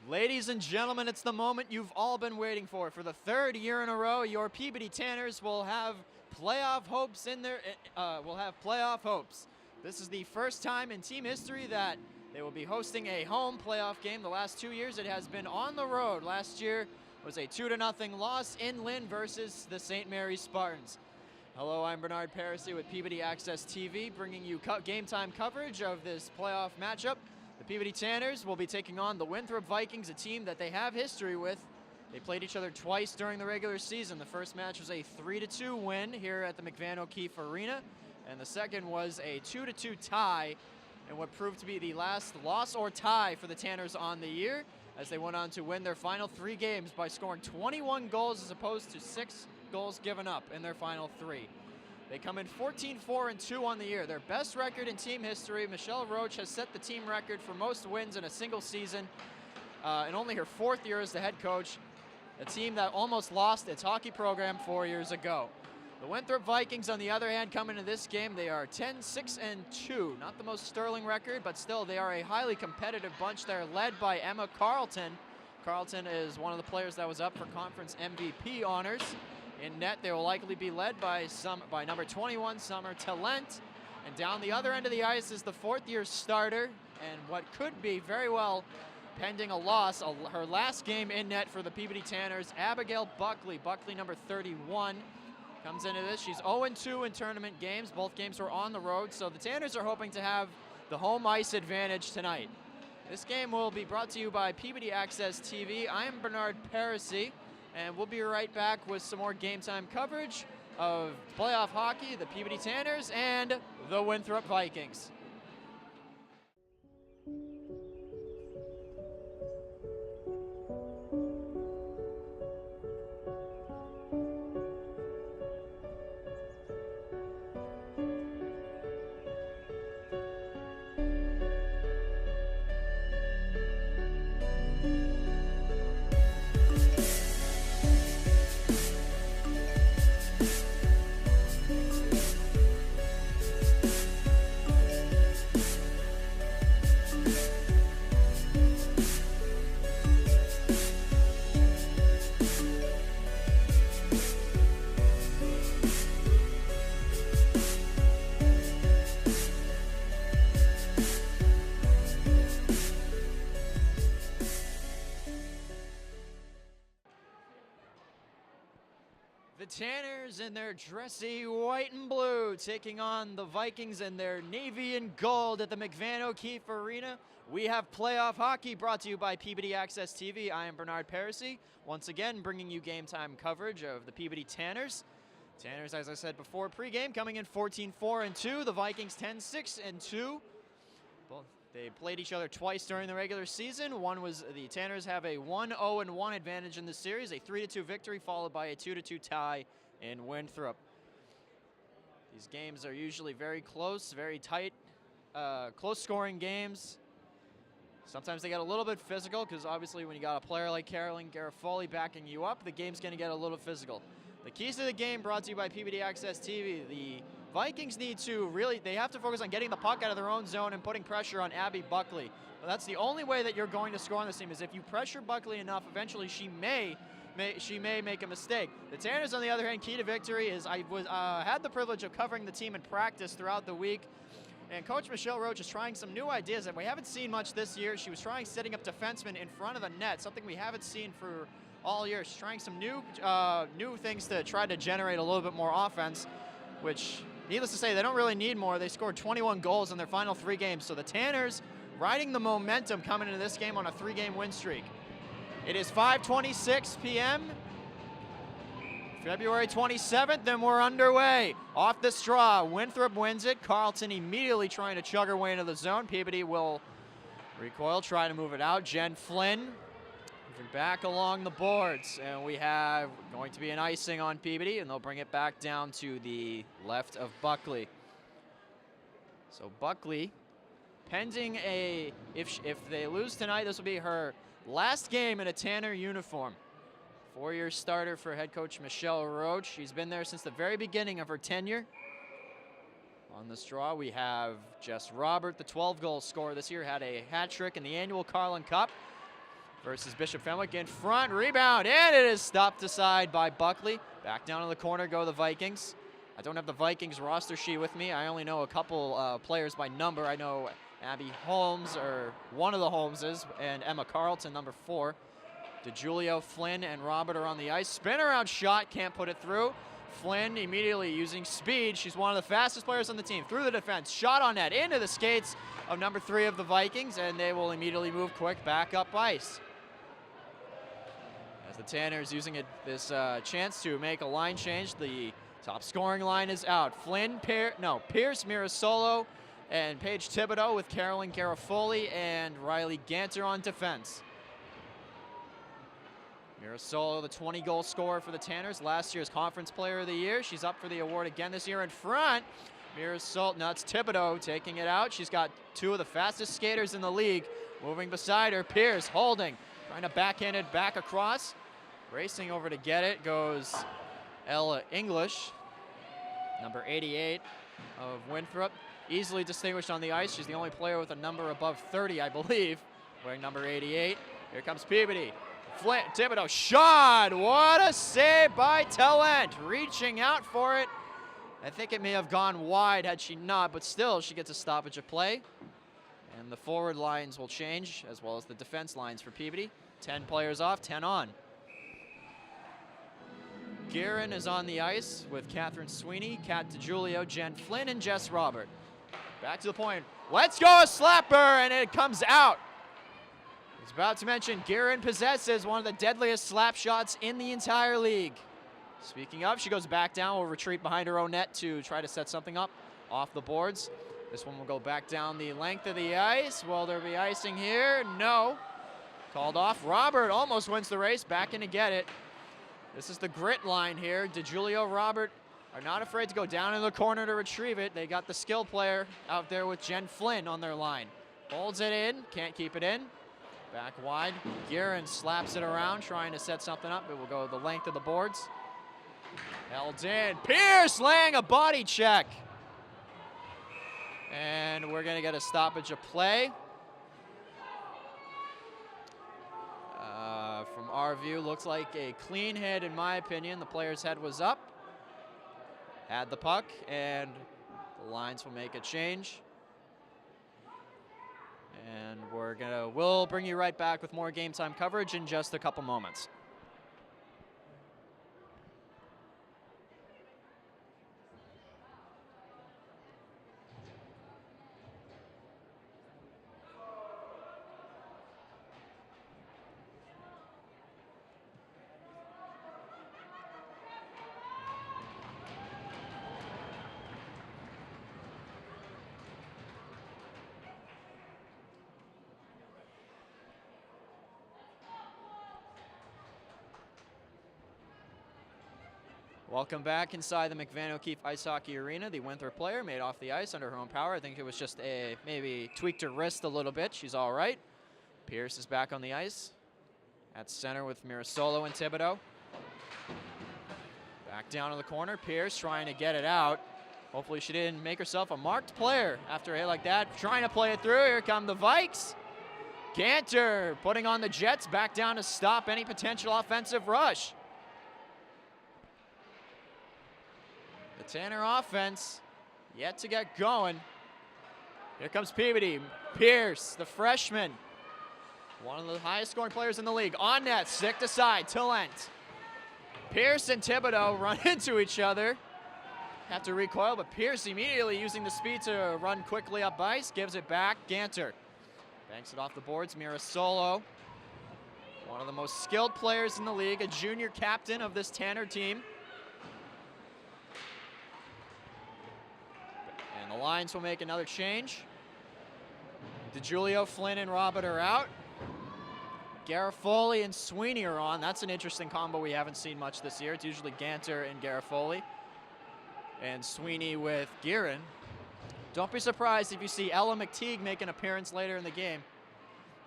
Ladies and gentlemen, it's the moment you've all been waiting for. For the third year in a row, your Peabody Tanners will have playoff hopes in their playoff hopes. This is the first time in team history that they will be hosting a home playoff game. The last 2 years it has been on the road. Last year was a 2-0 loss in Lynn versus the St. Mary's Spartans. Hello, I'm Bernard Parisi with Peabody Access TV, bringing you game time coverage of this playoff matchup. The Peabody Tanners will be taking on the Winthrop Vikings, a team that they have history with. They played each other twice during the regular season. The first match was a 3-2 win here at the McVan-O'Keefe Arena, and the second was a 2-2 tie in what proved to be the last loss or tie for the Tanners on the year, as they went on to win their final 3 games by scoring 21 goals as opposed to 6 goals given up in their final 3. They come in 14-4-2 on the year. Their best record in team history. Michelle Roach has set the team record for most wins in a single season in only her 4th year as the head coach. A team that almost lost its hockey program 4 years ago. The Winthrop Vikings, on the other hand, come into this game. They are 10-6-2. Not the most sterling record, but still they are a highly competitive bunch. They're led by Emma Carlton. Carlton is one of the players that was up for conference MVP honors. In net, they will likely be led by number 21, Summer Talent. And down the other end of the ice is the 4th-year starter, and what could be very well pending a loss, her last game in net for the Peabody Tanners, Abigail Buckley. Buckley, number 31, comes into this. She's 0-2 in tournament games. Both games were on the road, so the Tanners are hoping to have the home ice advantage tonight. This game will be brought to you by Peabody Access TV. I am Bernard Parisi. And we'll be right back with some more game time coverage of playoff hockey, the Peabody Tanners, and the Winthrop Vikings. The Tanners in their dressy white and blue taking on the Vikings in their navy and gold at the McVan-O'Keefe Arena. We have playoff hockey brought to you by Peabody Access TV. I am Bernard Parisi, once again bringing you game time coverage of the Peabody Tanners. Tanners, as I said before, pregame coming in 14-4-2. The Vikings 10-6-2. They played each other twice during the regular season. One was the Tanners have a 1-0-1 advantage in the series, a 3-2 victory followed by a 2-2 tie in Winthrop. These games are usually very close, very tight, close scoring games. Sometimes they get a little bit physical because obviously when you got a player like Carolyn Garofoli backing you up, the game's going to get a little physical. The keys to the game brought to you by Peabody Access TV. The Vikings need to they have to focus on getting the puck out of their own zone and putting pressure on Abby Buckley. Well, that's the only way that you're going to score on this team, is if you pressure Buckley enough, eventually she may make a mistake. The Tanners, on the other hand, key to victory is I had the privilege of covering the team in practice throughout the week, and Coach Michelle Roach is trying some new ideas that we haven't seen much this year. She was trying setting up defensemen in front of the net, something we haven't seen for all year. She's trying some new things to try to generate a little bit more offense, which, needless to say, they don't really need more. They scored 21 goals in their final 3 games. So the Tanners riding the momentum coming into this game on a 3-game win streak. It is 5:26 p.m. February 27th, and we're underway. Off the straw, Winthrop wins it. Carlton immediately trying to chug her way into the zone. Peabody will recoil, try to move it out. Jen Flynn moving back along the boards, and we have going to be an icing on Peabody, and they'll bring it back down to the left of Buckley. So Buckley, pending if they lose tonight, this will be her last game in a Tanner uniform. 4-year starter for head coach Michelle Roach. She's been there since the very beginning of her tenure. On the straw, we have Jess Robert, the 12-goal scorer this year, had a hat trick in the annual Carlin Cup. versus Bishop Fenwick in front. Rebound, and it is stopped aside by Buckley. Back down in the corner go the Vikings. I don't have the Vikings roster sheet with me. I only know a couple players by number. I know Abby Holmes, or one of the Holmeses, and Emma Carlton, number 4. DeJulio, Flynn, and Robert are on the ice. Spin around shot, can't put it through. Flynn immediately using speed. She's one of the fastest players on the team. Through the defense, shot on net, into the skates of number 3 of the Vikings, and they will immediately move quick back up ice. As the Tanners using this chance to make a line change, the top scoring line is out. Flynn, Pierce, Mirasolo, and Paige Thibodeau with Carolyn Garofoli and Riley Ganter on defense. Mirasolo, the 20-goal scorer for the Tanners, last year's Conference Player of the Year. She's up for the award again this year in front. Mirasolo, no, it's Thibodeau taking it out. She's got 2 of the fastest skaters in the league moving beside her. Pierce holding, trying to backhand it back across. Racing over to get it goes Ella English, number 88 of Winthrop. Easily distinguished on the ice. She's the only player with a number above 30, I believe, wearing number 88. Here comes Peabody. Flint, Thibodeau, shot! What a save by Talent, reaching out for it. I think it may have gone wide had she not, but still she gets a stoppage of play. And the forward lines will change, as well as the defense lines for Peabody. 10 players off, 10 on. Guerin is on the ice with Catherine Sweeney, Kat DeJulio, Jen Flynn, and Jess Robert. Back to the point. Let's go, a slapper, and it comes out. I was about to mention, Guerin possesses one of the deadliest slap shots in the entire league. Speaking of, she goes back down, will retreat behind her own net to try to set something up off the boards. This one will go back down the length of the ice. Will there be icing here? No. Called off. Robert almost wins the race, back in to get it. This is the grit line here. DeJulio, Robert are not afraid to go down in the corner to retrieve it. They got the skill player out there with Jen Flynn on their line. Holds it in, can't keep it in. Back wide. Guerin slaps it around, trying to set something up. It will go the length of the boards. Held in. Pierce laying a body check. And we're going to get a stoppage of play. From our view, looks like a clean hit in my opinion. The player's head was up. Had the puck, and the lines will make a change. And we'll bring you right back with more game time coverage in just a couple moments. Welcome back inside the McVan O'Keefe Ice Hockey Arena. The Winthrop player made off the ice under her own power. I think it was just maybe tweaked her wrist a little bit. She's all right. Pierce is back on the ice at center with Mirasolo and Thibodeau. Back down in the corner. Pierce trying to get it out. Hopefully she didn't make herself a marked player after a hit like that. Trying to play it through. Here come the Vikes. Ganter putting on the Jets back down to stop any potential offensive rush. The Tanner offense yet to get going. Here comes Peabody. Pierce, the freshman, one of the highest scoring players in the league. On net, stick to side, Talent. Pierce and Thibodeau run into each other. Have to recoil, but Pierce immediately using the speed to run quickly up ice. Gives it back, Ganter. Banks it off the boards, Mirasolo. One of the most skilled players in the league, a junior captain of this Tanner team. And the lines will make another change. DeJulio, Flynn, and Robert are out. Garofoli and Sweeney are on. That's an interesting combo we haven't seen much this year. It's usually Ganter and Garofoli. And Sweeney with Guerin. Don't be surprised if you see Ella McTeague make an appearance later in the game.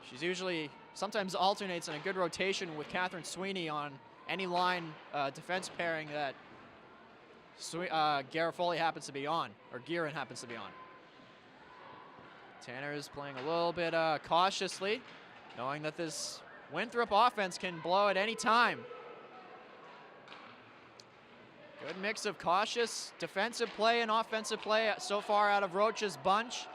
She's usually, sometimes alternates in a good rotation with Catherine Sweeney on any line defense pairing that Garofoli happens to be on, or Guerin happens to be on. Tanner is playing a little bit cautiously, knowing that this Winthrop offense can blow at any time. Good mix of cautious defensive play and offensive play so far out of Roach's bunch.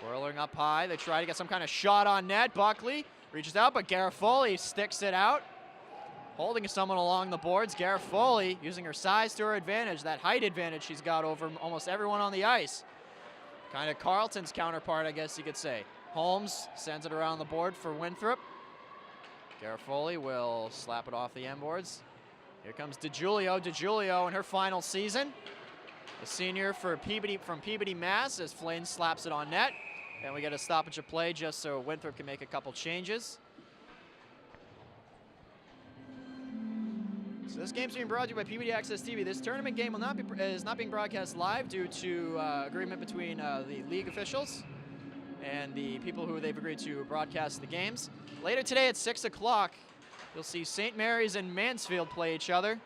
Twirling up high, they try to get some kind of shot on net. Buckley reaches out, but Garofoli sticks it out. Holding someone along the boards. Garofoli using her size to her advantage, that height advantage she's got over almost everyone on the ice. Kind of Carleton's counterpart, I guess you could say. Holmes sends it around the board for Winthrop. Garofoli will slap it off the end boards. Here comes DiGiulio. DiGiulio in her final season. The senior for Peabody, from Peabody, Mass, as Flynn slaps it on net. And we get a stoppage of play just so Winthrop can make a couple changes. So this game's being brought to you by Peabody Access TV. This tournament game is not being broadcast live due to agreement between the league officials and the people who they've agreed to broadcast the games. Later today at 6 o'clock, you'll see St. Mary's and Mansfield play each other.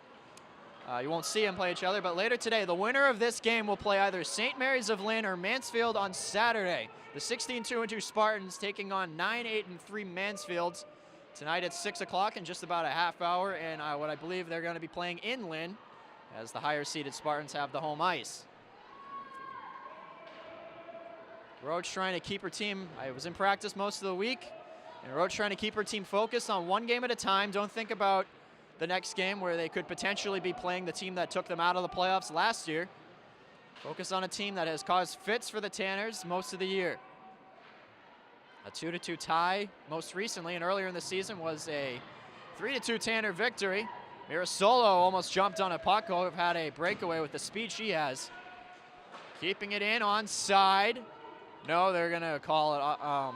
You won't see them play each other, but later today, the winner of this game will play either St. Mary's of Lynn or Mansfield on Saturday. The 16-2-2 Spartans taking on 9-8-3 Mansfields tonight at 6 o'clock in just about a half hour, and what I believe they're going to be playing in Lynn as the higher-seeded Spartans have the home ice. Roach trying to keep her team, I was in practice most of the week, and Roach trying to keep her team focused on one game at a time. Don't think about the next game where they could potentially be playing the team that took them out of the playoffs last year. Focus on a team that has caused fits for the Tanners most of the year. A 2-2 tie most recently, and earlier in the season was a 3-2 Tanner victory. Mirasolo almost jumped on a puck. Have had a breakaway with the speed she has. Keeping it in onside. No, they're going to call it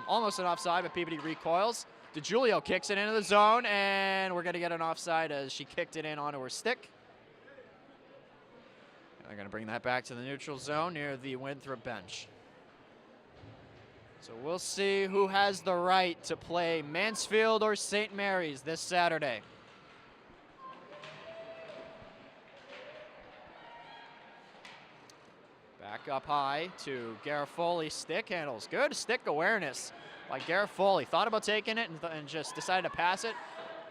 almost an offside, but Peabody recoils. DiGiulio kicks it into the zone, and we're going to get an offside as she kicked it in onto her stick. And they're going to bring that back to the neutral zone near the Winthrop bench. So we'll see who has the right to play Mansfield or St. Mary's this Saturday. Back up high to Garofoli. Stick handles. Good stick awareness by Garofoli. Thought about taking it and just decided to pass it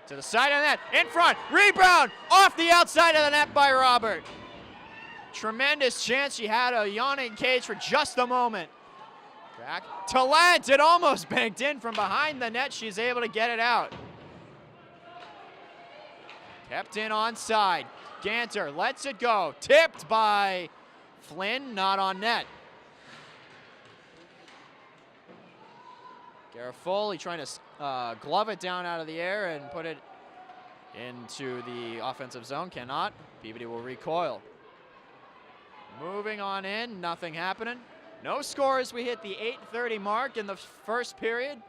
to the side of the net. In front. Rebound off the outside of the net by Robert. Tremendous chance. She had a yawning cage for just a moment. Back to Lent. It almost banked in from behind the net. She's able to get it out. Kept in onside. Ganter lets it go. Tipped by Flynn, not on net. Garofoli trying to glove it down out of the air and put it into the offensive zone. Cannot. Peabody will recoil. Moving on in. Nothing happening. No score as we hit the 8:30 mark in the first period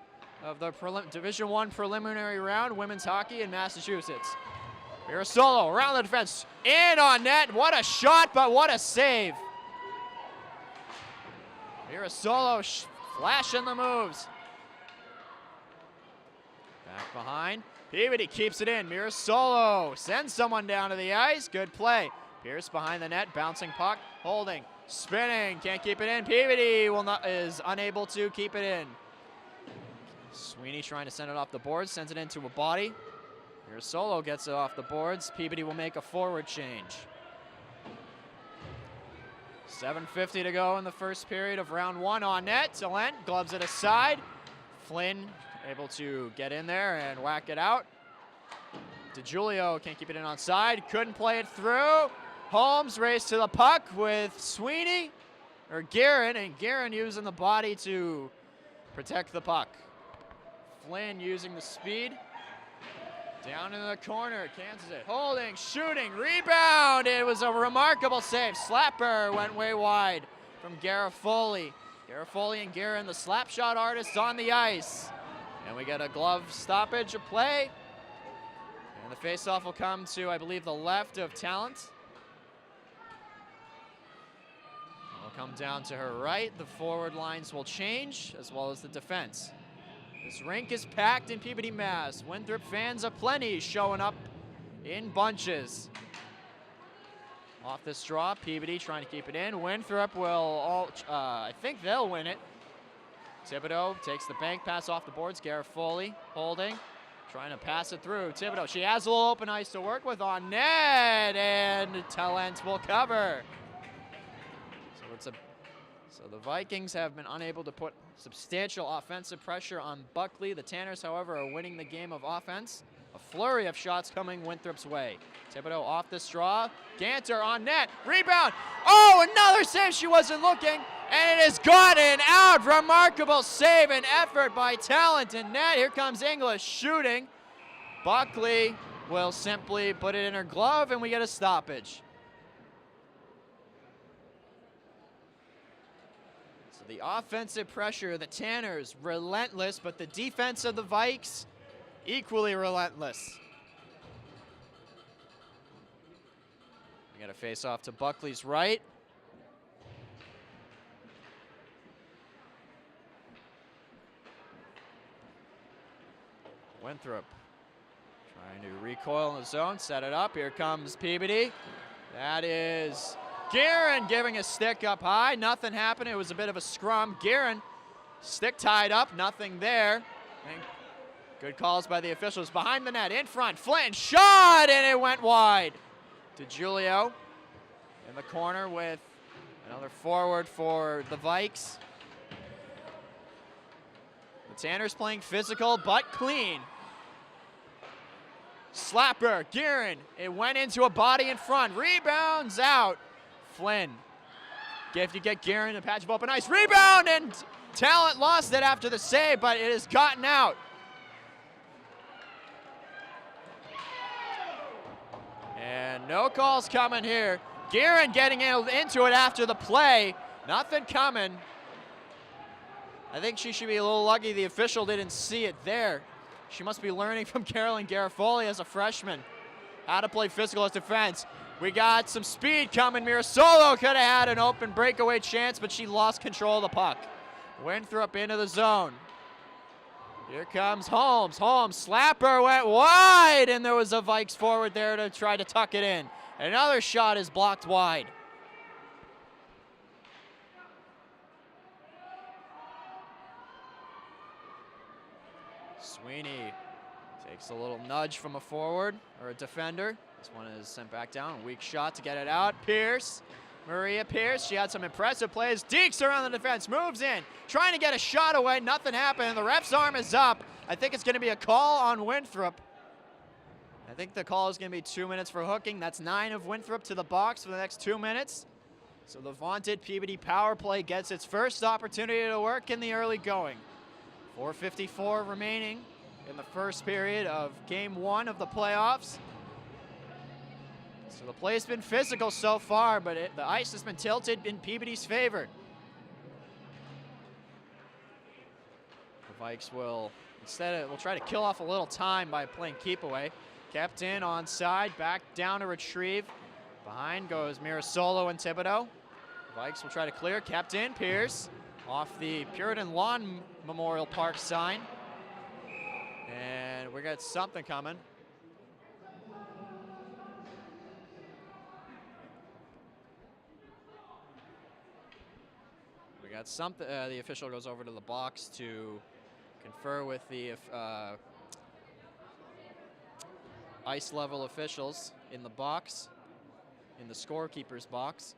of the Division I preliminary round, women's hockey in Massachusetts. Mirasolo around the defense, in on net. What a shot, but what a save. Mirasolo flashing the moves. Back behind. Peabody keeps it in. Mirasolo sends someone down to the ice. Good play. Pierce behind the net, bouncing puck, holding. Spinning, can't keep it in. Peabody is unable to keep it in. Sweeney trying to send it off the boards, sends it into a body. Mirasolo gets it off the boards. Peabody will make a forward change. 7:50 to go in the first period of round one on net. Talent gloves it aside. Flynn able to get in there and whack it out. DiGiulio can't keep it in onside. Couldn't play it through. Holmes raced to the puck with Sweeney, or Guerin, and Guerin using the body to protect the puck. Flynn using the speed. Down in the corner, cancels it. Holding, shooting, rebound. It was a remarkable save. Slapper went way wide from Garofoli. Garofoli and Guerin, the slap shot artists on the ice. And we get a glove stoppage of play. And the faceoff will come to, I believe, the left of Talent. Come down to her right. The forward lines will change, as well as the defense. This rink is packed in Peabody, Mass. Winthrop fans aplenty showing up in bunches. Off this draw, Peabody trying to keep it in. Winthrop will, I think they'll win it. Thibodeau takes the bank pass off the boards. Garofoli holding, trying to pass it through. Thibodeau, she has a little open ice to work with on net, and Talent will cover. So the Vikings have been unable to put substantial offensive pressure on Buckley. The Tanners, however, are winning the game of offense. A flurry of shots coming Winthrop's way. Thibodeau off the straw. Ganter on net. Rebound. Oh, another save. She wasn't looking. And it is gotten out. Remarkable save and effort by Talent in net. Here comes English shooting. Buckley will simply put it in her glove, and we get a stoppage. So the offensive pressure, the Tanners, relentless, but the defense of the Vikes, equally relentless. We got a face off to Buckley's right. Winthrop trying to recoil in the zone, set it up. Here comes Peabody. That is Guerin giving a stick up high. Nothing happened. It was a bit of a scrum. Guerin, stick tied up, nothing there. And good calls by the officials. Behind the net, in front, Flynn shot, and it went wide. To Julio in the corner with another forward for the Vikes. The Tanners playing physical but clean. Slapper, Guerin, it went into a body in front. Rebounds out. Flynn, if you get Guerin to patch of open ice. Rebound, and Talent lost it after the save, but it has gotten out. And no calls coming here. Guerin getting into it after the play. Nothing coming. I think she should be a little lucky the official didn't see it there. She must be learning from Carolyn Garofoli as a freshman how to play physical as defense. We got some speed coming. Mirasolo could have had an open breakaway chance, but she lost control of the puck. Winthrop into the zone. Here comes Holmes. Holmes, slapper went wide, and there was a Vikes forward there to try to tuck it in. Another shot is blocked wide. Sweeney takes a little nudge from a forward or a defender. This one is sent back down. Weak shot to get it out. Pierce, Maria Pierce, she had some impressive plays. Deeks around the defense, moves in, trying to get a shot away. Nothing happened. The ref's arm is up. I think it's going to be a call on Winthrop. I think the call is going to be 2 minutes for hooking. That's 9 of Winthrop to the box for the next 2 minutes. So the vaunted Peabody power play gets its first opportunity to work in the early going. 4:54 remaining in the first period of game 1 of the playoffs. So the play's been physical so far, but the ice has been tilted in Peabody's favor. The Vikes will try to kill off a little time by playing keep away. Kept in onside, back down to retrieve. Behind goes Mirasolo and Thibodeau. The Vikes will try to clear. Kept in, Pierce off the Puritan Lawn Memorial Park sign. And we got something coming. We got something. The official goes over to the box to confer with the ice level officials in the box, in the scorekeeper's box.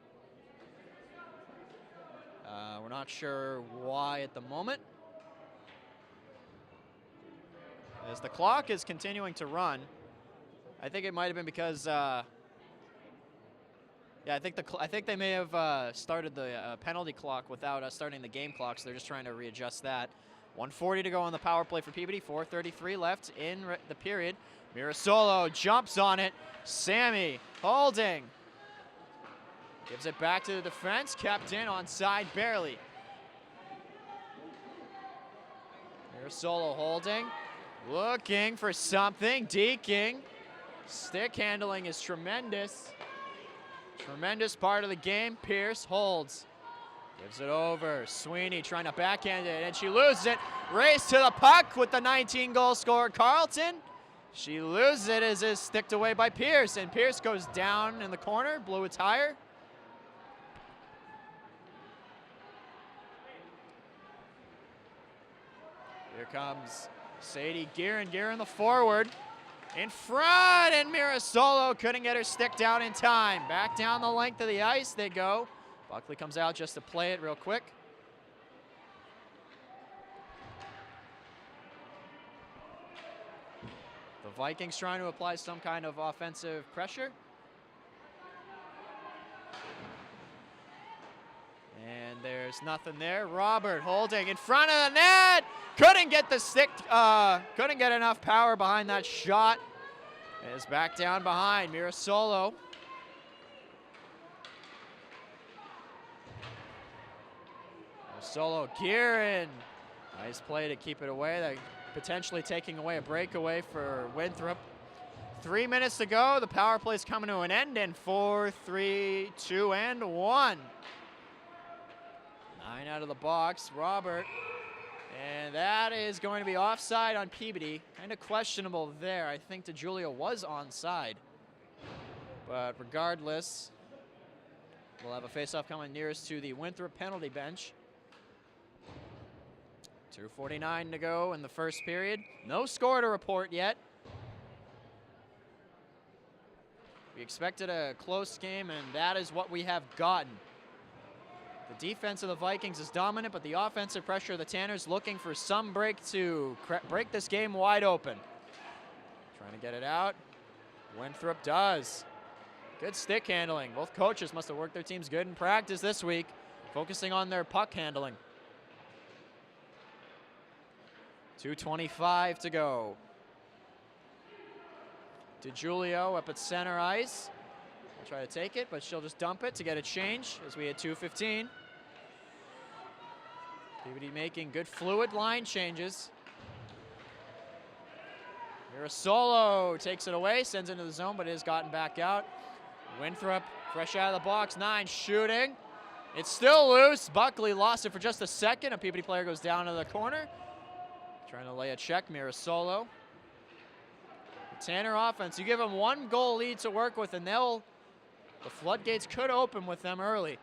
We're not sure why at the moment. As the clock is continuing to run, I think it might have been because, I think they may have started the penalty clock without starting the game clock, so they're just trying to readjust that. 1:40 to go on the power play for Peabody. 4:33 left in the period. Mirasolo jumps on it. Sammy holding. Gives it back to the defense. Kept in onside barely. Mirasolo holding. Looking for something. Deking. Stick handling is tremendous. Tremendous part of the game. Pierce holds. Gives it over. Sweeney trying to backhand it, and she loses it. Race to the puck with the 19-goal scorer, Carlton. She loses it as is sticked away by Pierce, and Pierce goes down in the corner, blew a tire. Here comes Sadie Guerin. Guerin the forward. In front, and Mirasolo couldn't get her stick down in time. Back down the length of the ice they go. Buckley comes out just to play it real quick. The Vikings trying to apply some kind of offensive pressure. And there's nothing there. Robert holding in front of the net. Couldn't get the stick, couldn't get enough power behind that shot. Is back down behind Mirasolo. Mirasolo, Guerin. Nice play to keep it away. They potentially taking away a breakaway for Winthrop. 3 minutes to go. The power play is coming to an end in 4, 3, 2, and 1. 9 out of the box. Robert. And that is going to be offside on Peabody. Kind of questionable there. I think DeGiulio was onside. But regardless, we'll have a faceoff coming nearest to the Winthrop penalty bench. 2:49 to go in the first period. No score to report yet. We expected a close game, and that is what we have gotten. The defense of the Vikings is dominant, but the offensive pressure of the Tanners looking for some break to break this game wide open. Trying to get it out. Winthrop does. Good stick handling. Both coaches must have worked their teams good in practice this week, focusing on their puck handling. 2:25 to go. DeGiulio up at center ice. We'll try to take it, but she'll just dump it to get a change as we had 2:15. Peabody making good fluid line changes. Mirasolo takes it away, sends it into the zone, but it has gotten back out. Winthrop fresh out of the box, 9 shooting. It's still loose. Buckley lost it for just a second. A Peabody player goes down to the corner. Trying to lay a check, Mirasolo. The Tanner offense, you give them 1 goal lead to work with, and the floodgates could open with them early.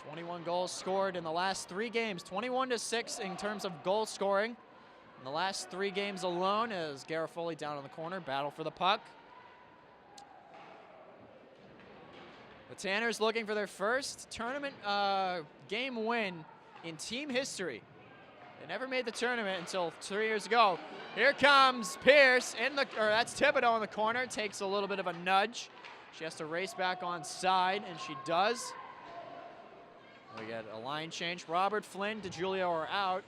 21 goals scored in the last 3 games, 21-6 in terms of goal scoring. In the last 3 games alone, as Garofoli down in the corner, battle for the puck. The Tanners looking for their first tournament game win in team history. They never made the tournament until 3 years ago. Here comes Pierce that's Thibodeau in the corner. Takes a little bit of a nudge. She has to race back on side, and she does. We get a line change. Robert, Flynn, DeGiulio are out.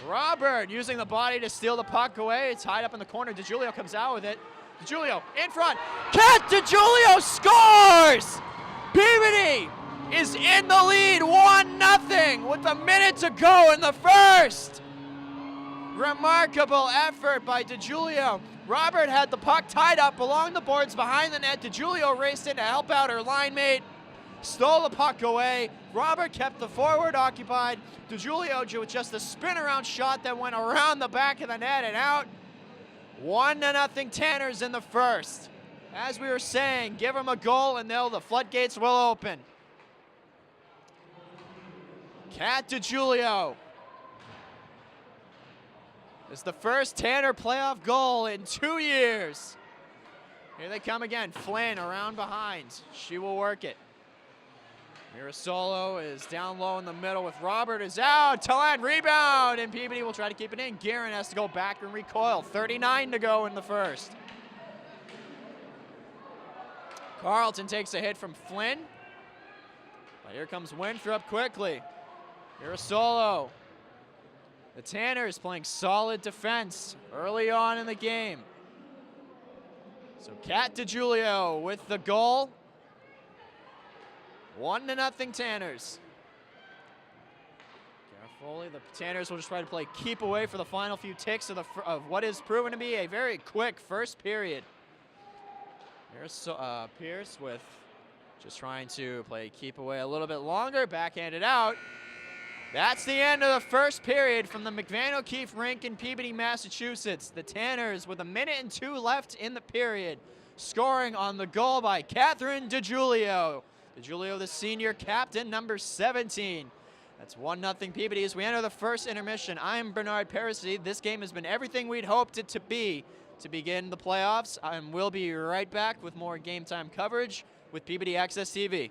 Robert using the body to steal the puck away. It's tied up in the corner. DeGiulio comes out with it. DeGiulio in front. Cat DeGiulio scores! Peabody is in the lead, 1-0 with a minute to go in the first. Remarkable effort by DeGiulio. Robert had the puck tied up along the boards behind the net. DeGiulio raced in to help out her line mate. Stole the puck away. Robert kept the forward occupied. DeGiulio with just a spin around shot that went around the back of the net and out. 1-0 Tanners in the first. As we were saying, give them a goal and the floodgates will open. Cat DeGiulio is the first Tanner playoff goal in 2 years. Here they come again. Flynn around behind. She will work it. Mirasolo is down low in the middle with Robert is out. Talent rebound, and Peabody will try to keep it in. Guerin has to go back and recoil. 39 to go in the first. Carlton takes a hit from Flynn. But here comes Winthrop quickly. Mirasolo. The Tanners playing solid defense early on in the game. So Cat DeGiulio with the goal. 1-0 Tanners. Garofoli, the Tanners will just try to play keep away for the final few ticks of what is proven to be a very quick first period. Here's Pierce with just trying to play keep away a little bit longer, backhanded out. That's the end of the first period from the McVan O'Keefe rink in Peabody, Massachusetts. The Tanners with 1:02 left in the period, scoring on the goal by Catherine DeGiulio. DeGiulio, the senior captain, number 17. That's 1-0 Peabody as we enter the first intermission. I'm Bernard Parisi. This game has been everything we'd hoped it to be to begin the playoffs. We'll be right back with more game time coverage with Peabody Access TV.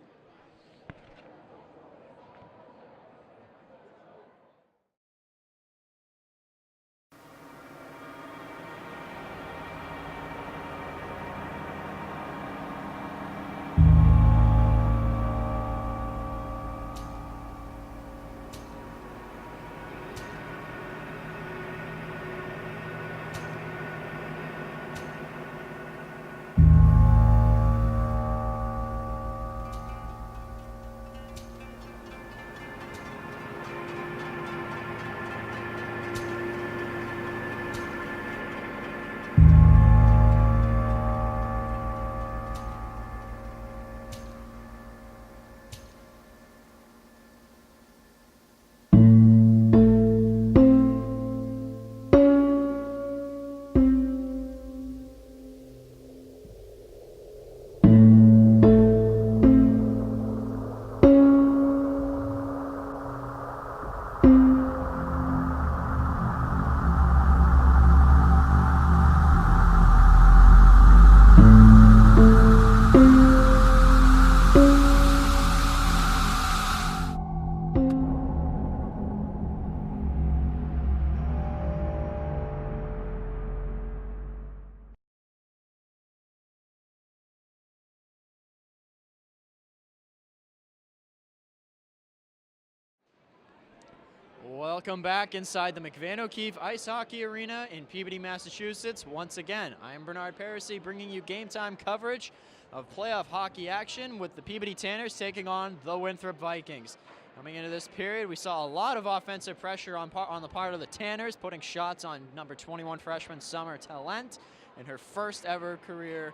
Welcome back inside the McVan O'Keefe Ice Hockey Arena in Peabody, Massachusetts. Once again, I am Bernard Parisi bringing you game time coverage of playoff hockey action with the Peabody Tanners taking on the Winthrop Vikings. Coming into this period, we saw a lot of offensive pressure on the part of the Tanners, putting shots on number 21 freshman Summer Talent in her first ever career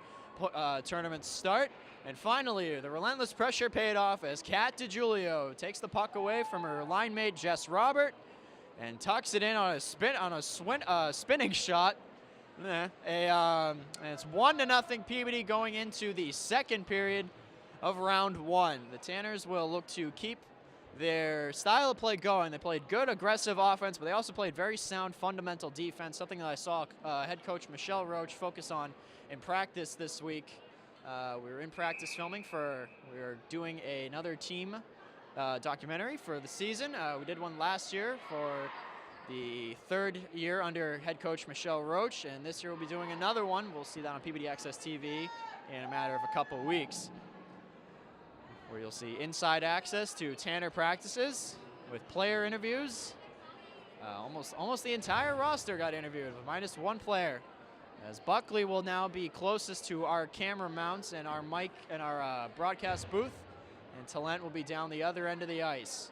tournament start. And finally, the relentless pressure paid off as Kat DiGiulio takes the puck away from her line mate Jess Robert and tucks it in on a spinning shot. And it's 1-0 Peabody going into the second period of round one. The Tanners will look to keep their style of play going. They played good aggressive offense, but they also played very sound fundamental defense, something that I saw head coach Michelle Roach focus on in practice this week. We were in practice filming we were doing another team documentary for the season. We did one last year for the third year under head coach Michelle Roach, and this year we'll be doing another one. We'll see that on Peabody Access TV in a matter of a couple of weeks, where you'll see inside access to Tanner practices with player interviews. Almost the entire roster got interviewed, with minus one player, as Buckley will now be closest to our camera mounts and our mic and our broadcast booth, and Talent will be down the other end of the ice.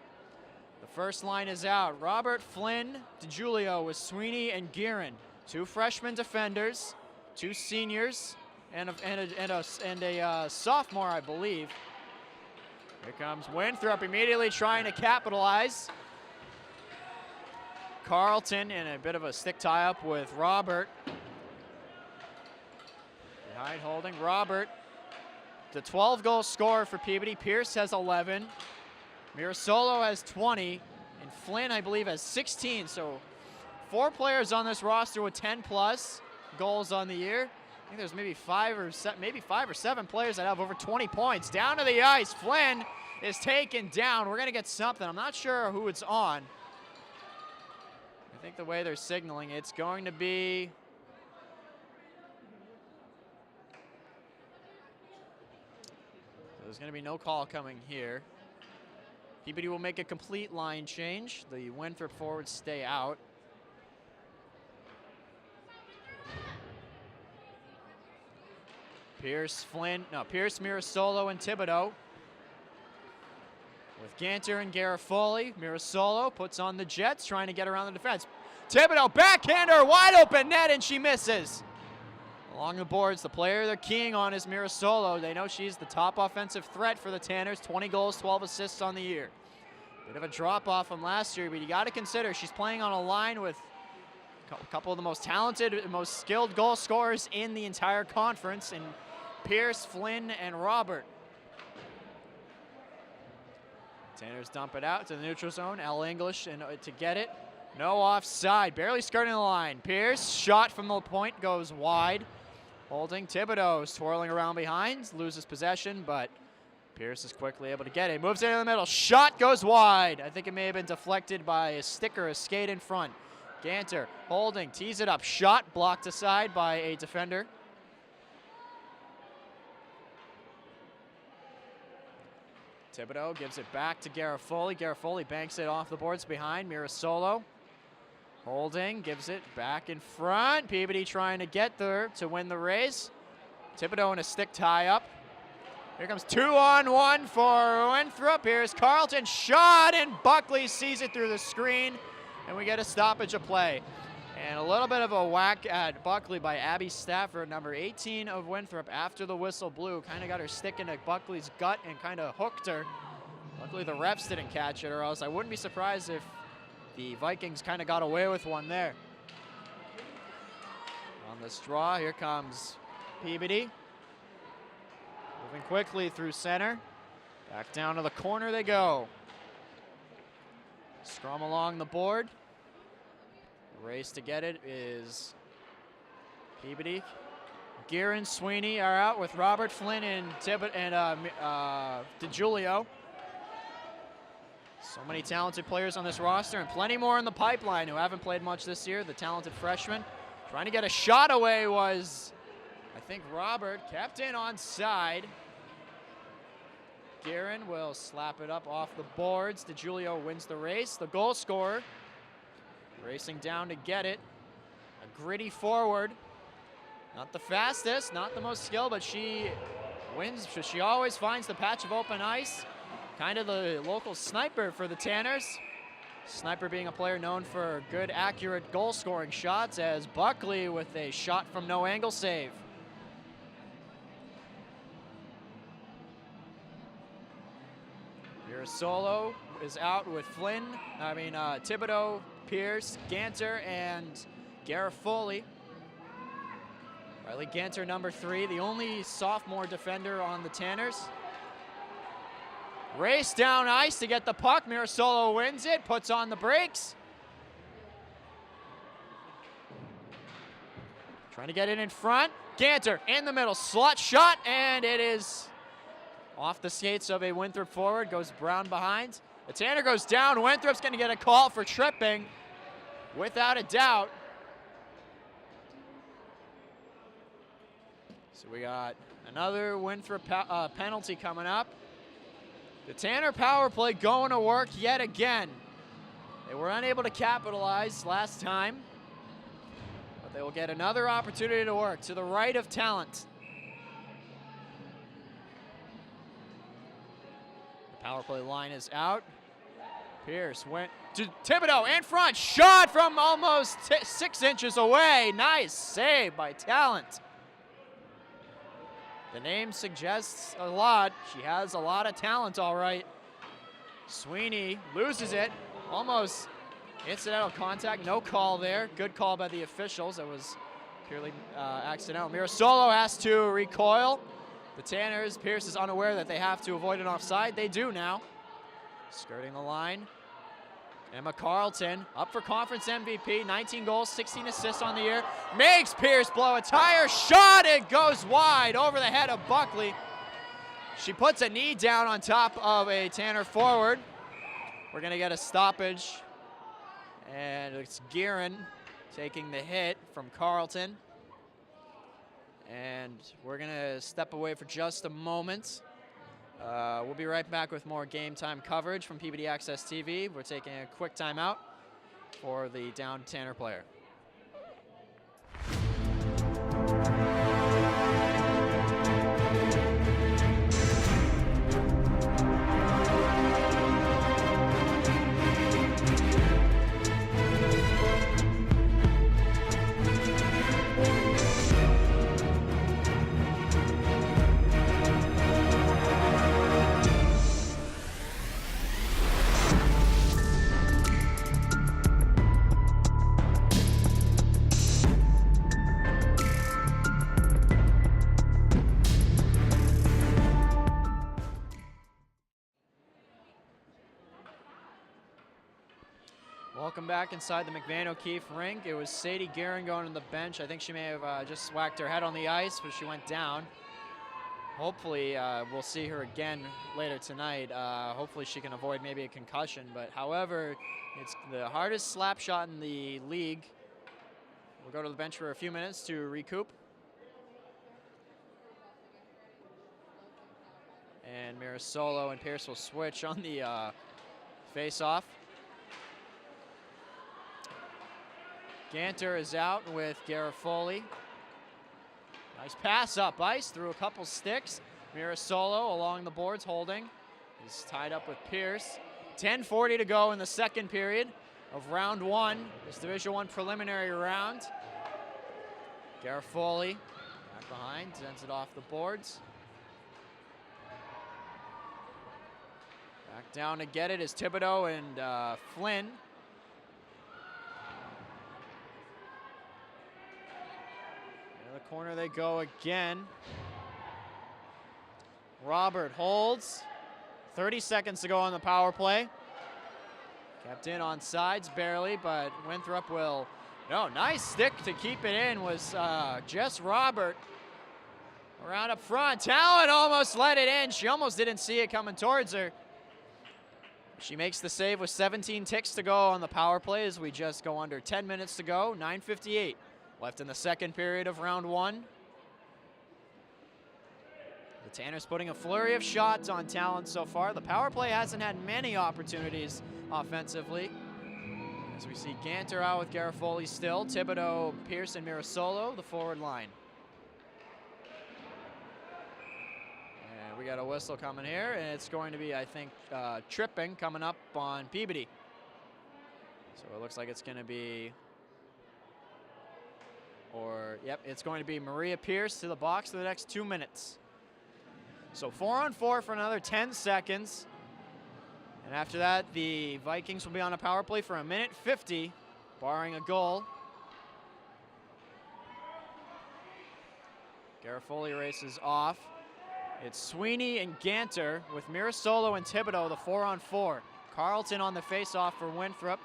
The first line is out. Robert, Flynn, DiGiulio with Sweeney and Guerin. Two freshman defenders, two seniors, and a sophomore, I believe. Here comes Winthrop immediately trying to capitalize. Carlton in a bit of a stick tie-up with Robert. Behind holding Robert. The 12-goal scorer for Peabody. Pierce has 11. Mirasolo has 20. And Flynn, I believe, has 16. So 4 players on this roster with 10-plus goals on the year. I think there's maybe 5 or 7 players that have over 20 points. Down to the ice. Flynn is taken down. We're going to get something. I'm not sure who it's on. I think the way they're signaling, it's going to be... There's going to be no call coming here. Peabody will make a complete line change. The Winthrop forwards stay out. Pierce, Mirasolo, and Thibodeau. With Ganter and Garofoli, Mirasolo puts on the Jets, trying to get around the defense. Thibodeau, backhander, wide open net, and she misses. Along the boards, the player they're keying on is Mirasolo. They know she's the top offensive threat for the Tanners. 20 goals, 12 assists on the year. Bit of a drop-off from last year, but you got to consider she's playing on a line with a couple of the most talented, most skilled goal scorers in the entire conference, in Pierce, Flynn, and Robert. Tanners dump it out to the neutral zone. Al English to get it. No offside. Barely skirting the line. Pierce, shot from the point, goes wide. Holding. Thibodeau twirling around behind. Loses possession, but Pierce is quickly able to get it. Moves into the middle. Shot goes wide. I think it may have been deflected by a stick or a skate in front. Ganter holding. Tees it up. Shot blocked aside by a defender. Thibodeau gives it back to Garofoli. Garofoli banks it off the boards behind. Mirasolo holding, gives it back in front. Peabody trying to get there to win the race. Thibodeau in a stick tie-up. Here comes 2-on-1 for Winthrop. Here's Carlton, shot, and Buckley sees it through the screen, and we get a stoppage of play. And a little bit of a whack at Buckley by Abby Stafford, number 18 of Winthrop, after the whistle blew. Kind of got her stick into Buckley's gut and kind of hooked her. Luckily the refs didn't catch it, or else I wouldn't be surprised if the Vikings kind of got away with one there. On this draw, here comes Peabody. Moving quickly through center. Back down to the corner they go. Scrum along the board. The race to get it is Peabody. Guerin, Sweeney are out with Robert Flynn and DeGiulio. So many talented players on this roster, and plenty more in the pipeline who haven't played much this year. The talented freshmen trying to get a shot away was, I think, Robert. Kept in onside. Guerin will slap it up off the boards. DeGiulio wins the race. The goal scorer racing down to get it. A gritty forward. Not the fastest, not the most skilled, but she wins. She always finds the patch of open ice. Kind of the local sniper for the Tanners. Sniper being a player known for good, accurate goal-scoring shots, as Buckley with a shot from no angle save. Mirasolo is out with Thibodeau, Pierce, Ganter, and Garofoli. Riley Ganter, number 3, the only sophomore defender on the Tanners. Race down ice to get the puck. Mirasolo wins it, puts on the brakes. Trying to get it in front. Ganter in the middle, slot shot, and it is off the skates of a Winthrop forward, goes Brown behind. The Tanner goes down. Winthrop's going to get a call for tripping, without a doubt. So we got another Winthrop penalty coming up. The Tanner power play going to work yet again. They were unable to capitalize last time, but they will get another opportunity to work to the right of Talent. The power play line is out. Pierce went to Thibodeau in front. Shot from almost 6 inches away. Nice save by Talent. The name suggests a lot. She has a lot of talent, all right. Sweeney loses it. Almost incidental contact. No call there. Good call by the officials. It was purely accidental. Mirasolo has to recoil. The Tanners, Pierce is unaware that they have to avoid an offside. They do now. Skirting the line. Emma Carlton, up for conference MVP, 19 goals, 16 assists on the year. Makes Pierce blow a tire, shot, it goes wide over the head of Buckley. She puts a knee down on top of a Tanner forward. We're gonna get a stoppage, and it's Guerin taking the hit from Carlton. And we're gonna step away for just a moment. We'll be right back with more game time coverage from Peabody Access TV. We're taking a quick timeout for the downed Tanner player. Welcome back inside the McVane O'Keefe rink. It was Sadie Guerin going to the bench. I think she may have just whacked her head on the ice, but she went down. Hopefully, we'll see her again later tonight. Hopefully she can avoid maybe a concussion, but however, it's the hardest slap shot in the league. We'll go to the bench for a few minutes to recoup. And Mirasolo and Pierce will switch on the face-off. Ganter is out with Garofoli. Nice pass up ice through a couple sticks. Mirasolo along the boards holding. He's tied up with Pierce. 10:40 to go in the second period of round one, this Division I preliminary round. Garofoli back behind, sends it off the boards. Back down to get it is Thibodeau and Flynn. In the corner they go again. Robert holds. 30 seconds to go on the power play. Kept in on sides barely, but Winthrop will. No, nice stick to keep it in was Jess Robert. Around up front. Talent almost let it in. She almost didn't see it coming towards her. She makes the save with 17 ticks to go on the power play as we just go under 10 minutes to go. 9:58 left in the second period of round one. The Tanners putting a flurry of shots on Talent so far. The power play hasn't had many opportunities offensively. As we see Ganter out with Garofoli still. Thibodeau, Pierce, and Mirasolo, the forward line. And we got a whistle coming here, and it's going to be, I think, tripping coming up on Peabody. So it looks like it's going to be, yep, it's going to be Maria Pierce to the box for the next 2 minutes. So 4-on-4 for another 10 seconds. And after that, the Vikings will be on a power play for 1:50, barring a goal. Garofoli races off. It's Sweeney and Ganter with Mirasolo and Thibodeau, the 4-on-4. Carlton on the face-off for Winthrop.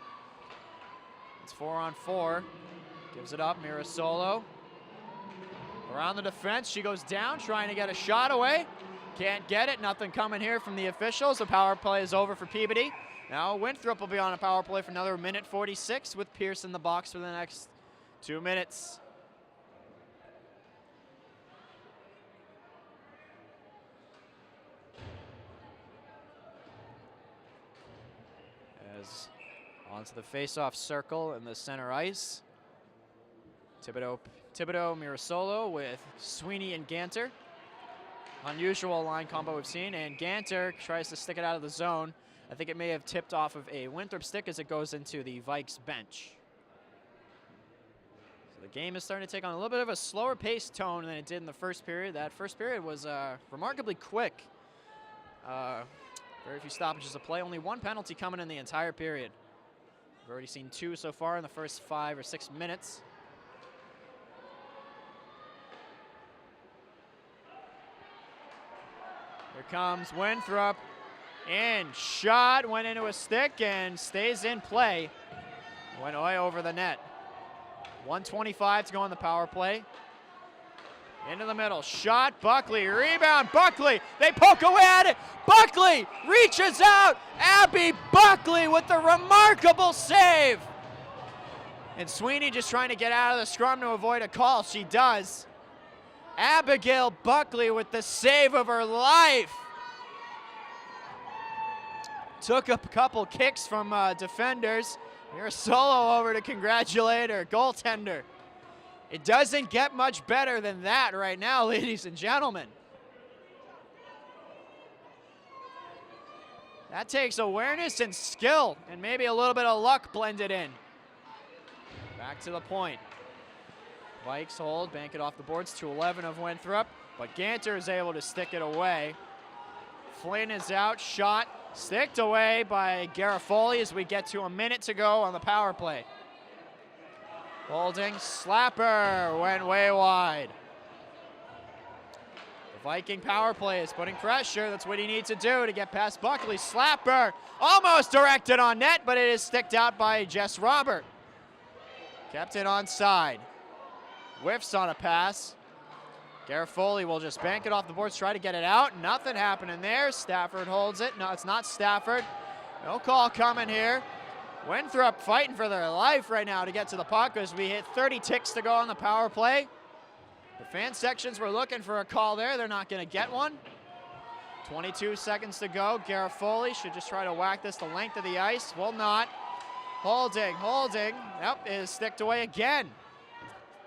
It's 4-on-4. Gives it up, Mirasolo. Around the defense, she goes down, trying to get a shot away. Can't get it, nothing coming here from the officials. The power play is over for Peabody. Now Winthrop will be on a power play for another 1:46 with Pierce in the box for the next 2 minutes. As onto the face-off circle in the center ice. Thibodeau, Mirasolo with Sweeney and Ganter. Unusual line combo we've seen, and Ganter tries to stick it out of the zone. I think it may have tipped off of a Winthrop stick as it goes into the Vikes bench. So the game is starting to take on a little bit of a slower paced tone than it did in the first period. That first period was remarkably quick. Very few stoppages of play, only one penalty coming in the entire period. We've already seen 2 so far in the first 5 or 6 minutes. Here comes Winthrop, and shot went into a stick and stays in play. Went way over the net. 1:25 to go on the power play. Into the middle, shot, Buckley, rebound, Buckley, they poke away at it, Buckley reaches out, Abby Buckley with the remarkable save. And Sweeney just trying to get out of the scrum to avoid a call, she does. Abigail Buckley with the save of her life. Took a couple kicks from defenders. Here's Solo over to congratulate her goaltender. It doesn't get much better than that right now, ladies and gentlemen. That takes awareness and skill and maybe a little bit of luck blended in. Back to the point. Vikes hold, bank it off the boards to 11 of Winthrop, but Ganter is able to stick it away. Flynn is out, shot, sticked away by Garofoli as we get to 1 minute to go on the power play. Holding, slapper, went way wide. The Viking power play is putting pressure. That's what he needs to do to get past Buckley. Slapper almost directed on net, but it is sticked out by Jess Robert. Kept it onside. Whiffs on a pass. Garofoli will just bank it off the boards, try to get it out. Nothing happening there. Stafford holds it. No, it's not Stafford. No call coming here. Winthrop fighting for their life right now to get to the puck as we hit 30 ticks to go on the power play. The fan sections were looking for a call there. They're not going to get one. 22 seconds to go. Garofoli should just try to whack this the length of the ice. Will not. Holding. Nope, it is sticked away again.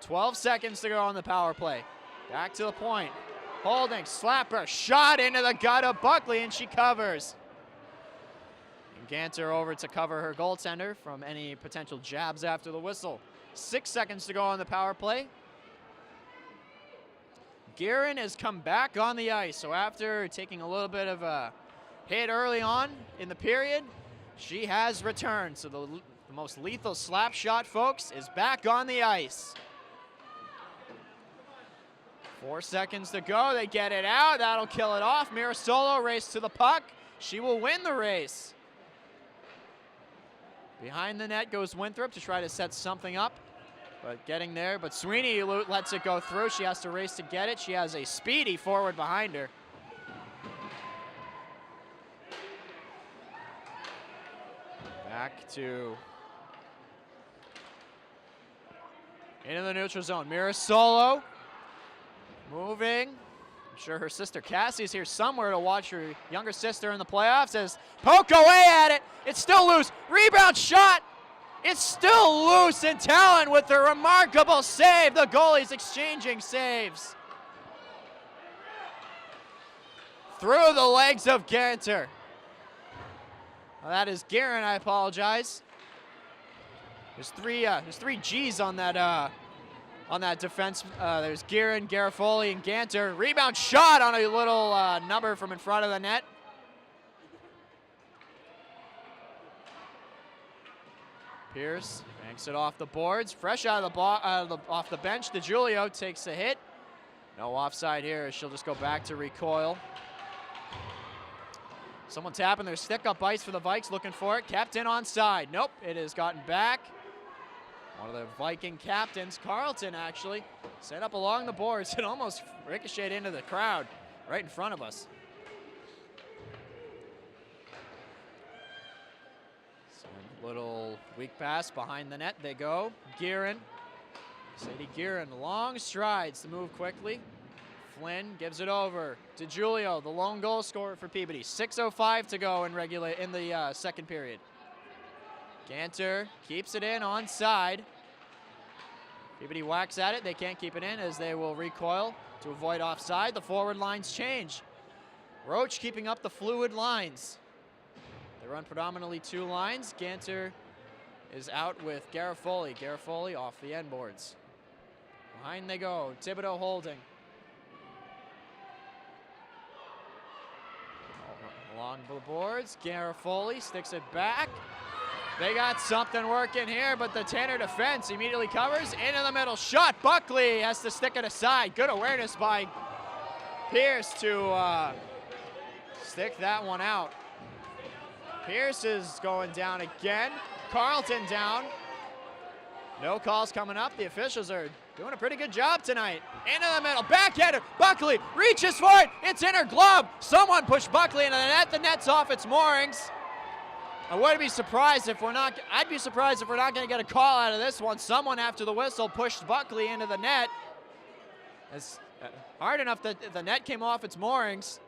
12 seconds to go on the power play. Back to the point. Holding, slapper, shot into the gut of Buckley, and she covers. And Ganter over to cover her goaltender from any potential jabs after the whistle. 6 seconds to go on the power play. Guerin has come back on the ice, so after taking a little bit of a hit early on in the period, she has returned. So the most lethal slap shot, folks, is back on the ice. 4 seconds to go. They get it out. That'll kill it off. Mirasolo race to the puck. She will win the race. Behind the net goes Winthrop to try to set something up. But getting there. But Sweeney lets it go through. She has to race to get it. She has a speedy forward behind her. Back to into the neutral zone. Mirasolo moving. I'm sure her sister Cassie's here somewhere to watch her younger sister in the playoffs. As poke away at it. It's still loose. Rebound shot. It's still loose, and Talon with a remarkable save. The goalies exchanging saves. Through the legs of Ganter. Well, that is Guerin, I apologize. There's three G's on that defense. There's Guerin, Garofoli, and Ganter. Rebound shot on a little number from in front of the net. Pierce banks it off the boards. Fresh out of off the bench. DiGiulio takes a hit. No offside here. She'll just go back to recoil. Someone tapping their stick up ice for the Vikes, looking for it. Kept in onside. Nope, it has gotten back. One of the Viking captains, Carlton, actually, set up along the boards and almost ricocheted into the crowd right in front of us. Little weak pass behind the net. They go. Guerin. Sadie Guerin, long strides to move quickly. Flynn gives it over to Julio, the lone goal scorer for Peabody. 6:05 to go in the second period. Ganter keeps it in onside. Peabody whacks at it. They can't keep it in as they will recoil to avoid offside. The forward lines change. Roach keeping up the fluid lines. They run predominantly two lines. Ganter is out with Garofoli. Garofoli off the end boards. Behind they go. Thibodeau holding. Along the boards. Garofoli sticks it back. They got something working here, but the Tanner defense immediately covers. Into the middle. Shot. Buckley has to stick it aside. Good awareness by Pierce to stick that one out. Pierce is going down again. Carlton down. No calls coming up. The officials are doing a pretty good job tonight. Into the middle. Backhander. Buckley reaches for it. It's in her glove. Someone pushed Buckley into the net. The net's off its moorings. I'd be surprised if we're not going to get a call out of this one. Someone after the whistle pushed Buckley into the net. It's hard enough that the net came off its moorings.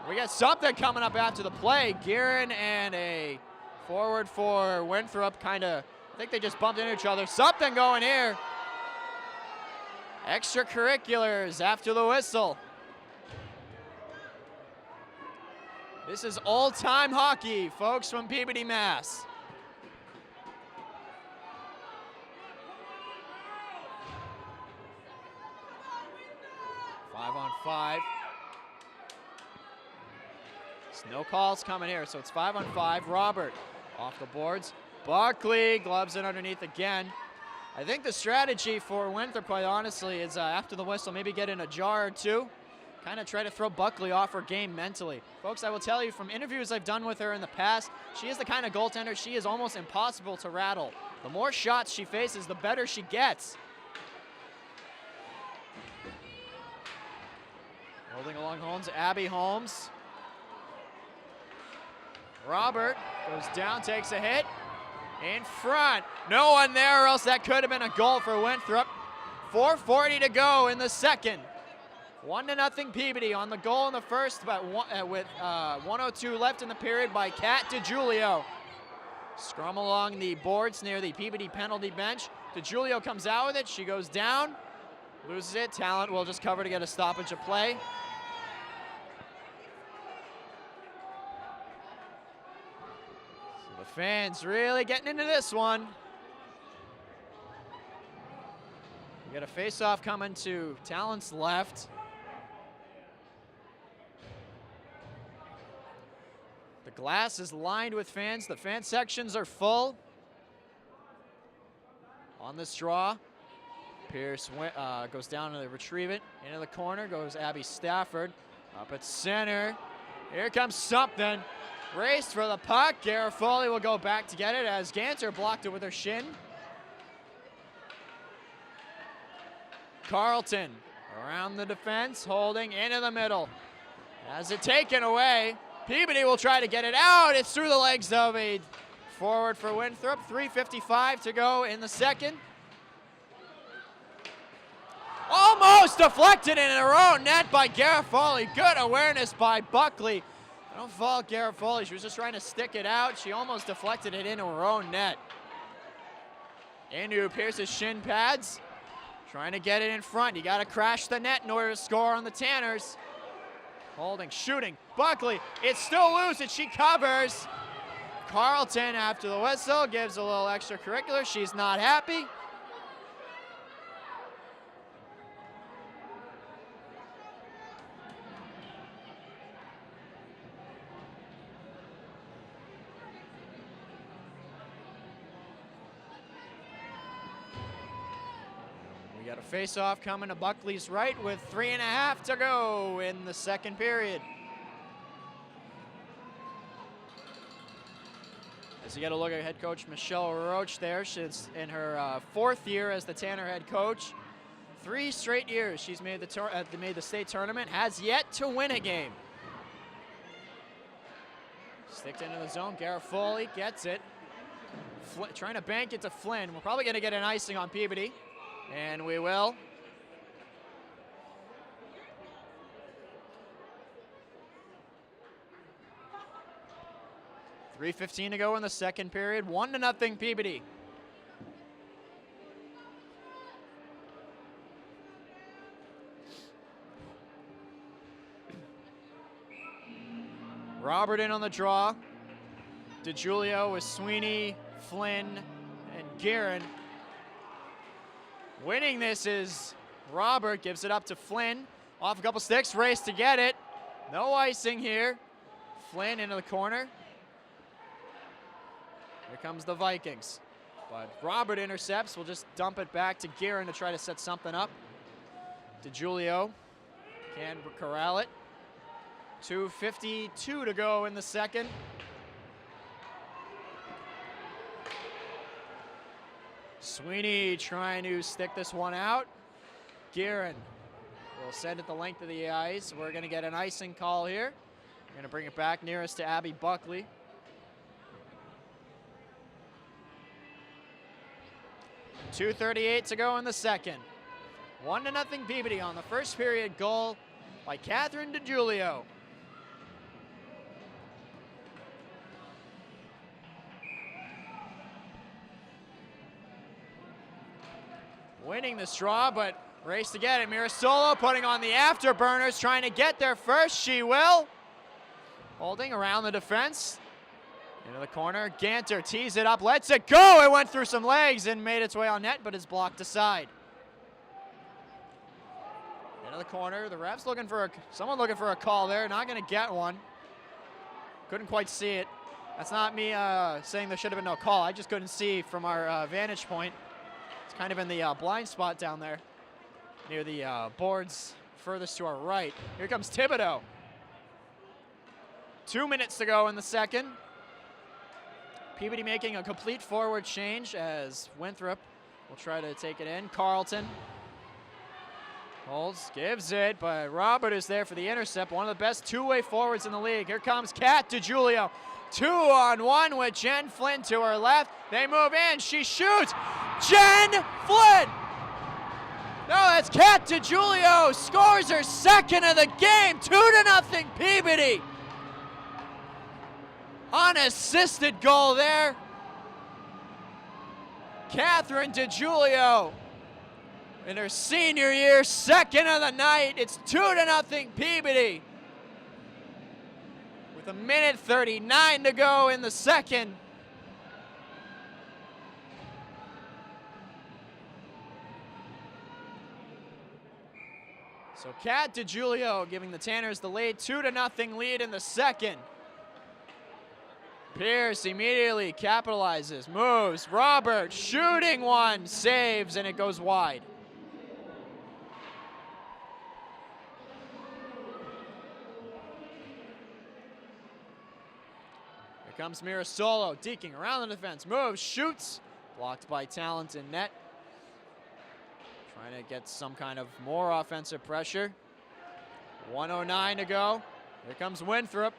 We got something coming up after the play. Guerin and a forward for Winthrop I think they just bumped into each other. Something going here. Extracurriculars after the whistle. This is old-time hockey, folks, from Peabody, Mass. Five on five. No calls coming here, so it's 5-on-5. Robert off the boards. Buckley gloves it underneath again. I think the strategy for Winthrop, quite honestly, is after the whistle, maybe get in a jar or two, kind of try to throw Buckley off her game mentally. Folks, I will tell you from interviews I've done with her in the past, she is the kind of goaltender, she is almost impossible to rattle. The more shots she faces, the better she gets. Holding along Holmes, Abby Holmes. Robert goes down, takes a hit. In front, no one there, or else that could have been a goal for Winthrop. 4:40 to go in the second. 1-0 Peabody on the goal in the first, but with 1:02 left in the period by Kat DiGiulio. Scrum along the boards near the Peabody penalty bench. DiGiulio comes out with it, she goes down, loses it. Talent will just cover to get a stoppage of play. The fans really getting into this one. We got a face-off coming to Talent's left. The glass is lined with fans. The fan sections are full. On this draw, Pierce goes down to retrieve it. Into the corner goes Abby Stafford. Up at center. Here comes something. Race for the puck. Garofoli will go back to get it as Ganter blocked it with her shin. Carlton around the defense, holding into the middle. Has it taken away. Peabody will try to get it out. It's through the legs of a forward for Winthrop. 3:55 to go in the second. Almost deflected in her own net by Garofoli. Good awareness by Buckley. I don't fault Garofoli. She was just trying to stick it out. She almost deflected it into her own net. Into Pierce's shin pads. Trying to get it in front. You got to crash the net in order to score on the Tanners. Holding, shooting. Buckley, it's still loose and she covers. Carlton, after the whistle, gives a little extracurricular. She's not happy. We got a face-off coming to Buckley's right with 3.5 to go in the second period. As you got to look at head coach Michelle Roach there. She's in her fourth year as the Tanner head coach. 3 straight years she's made the state tournament, has yet to win a game. Sticked into the zone, Garofoli gets it. Trying to bank it to Flynn. We're probably going to get an icing on Peabody. And we will. $3:15 to go in the second period. 1-0 Peabody. Robert in on the draw. DiGiulio with Sweeney, Flynn, and Guerin. Winning this is Robert, gives it up to Flynn. Off a couple sticks, race to get it. No icing here. Flynn into the corner. Here comes the Vikings. But Robert intercepts. We'll just dump it back to Guerin to try to set something up. DiGiulio can corral it. 2:52 to go in the second. Sweeney trying to stick this one out. Guerin will send it the length of the ice. We're going to get an icing call here. We're going to bring it back nearest to Abby Buckley. $2:38 to go in the second. 1-0 Peabody on the first period goal by Catherine DiGiulio. Winning this draw, but race to get it. Mirasolo putting on the afterburners, trying to get there first. She will. Holding around the defense. Into the corner. Ganter tees it up, lets it go. It went through some legs and made its way on net, but is blocked aside. Into the corner. The ref's looking for someone looking for a call there. Not going to get one. Couldn't quite see it. That's not me saying there should have been no call. I just couldn't see from our vantage point. It's kind of in the blind spot down there near the boards furthest to our right. Here comes Thibodeau. 2 minutes to go in the second. Peabody making a complete forward change as Winthrop will try to take it in. Carlton holds, gives it, but Robert is there for the intercept. One of the best two-way forwards in the league. Here comes Kat DiGiulio. 2-on-1 with Jen Flynn to her left. They move in, she shoots. Jen Flynn! No, that's Kat DiGiulio, scores her second of the game. 2-0 Peabody. Unassisted goal there. Catherine DiGiulio in her senior year, second of the night. It's 2-0 Peabody. With 1:39 to go in the second. So Kat DiGiulio giving the Tanners the late 2-0 lead in the second. Pierce immediately capitalizes, moves, Robert shooting one, saves, and it goes wide. Here comes Mirasolo, deking around the defense, moves, shoots, blocked by Talent in net. Trying to get some kind of more offensive pressure. 1:09 to go. Here comes Winthrop.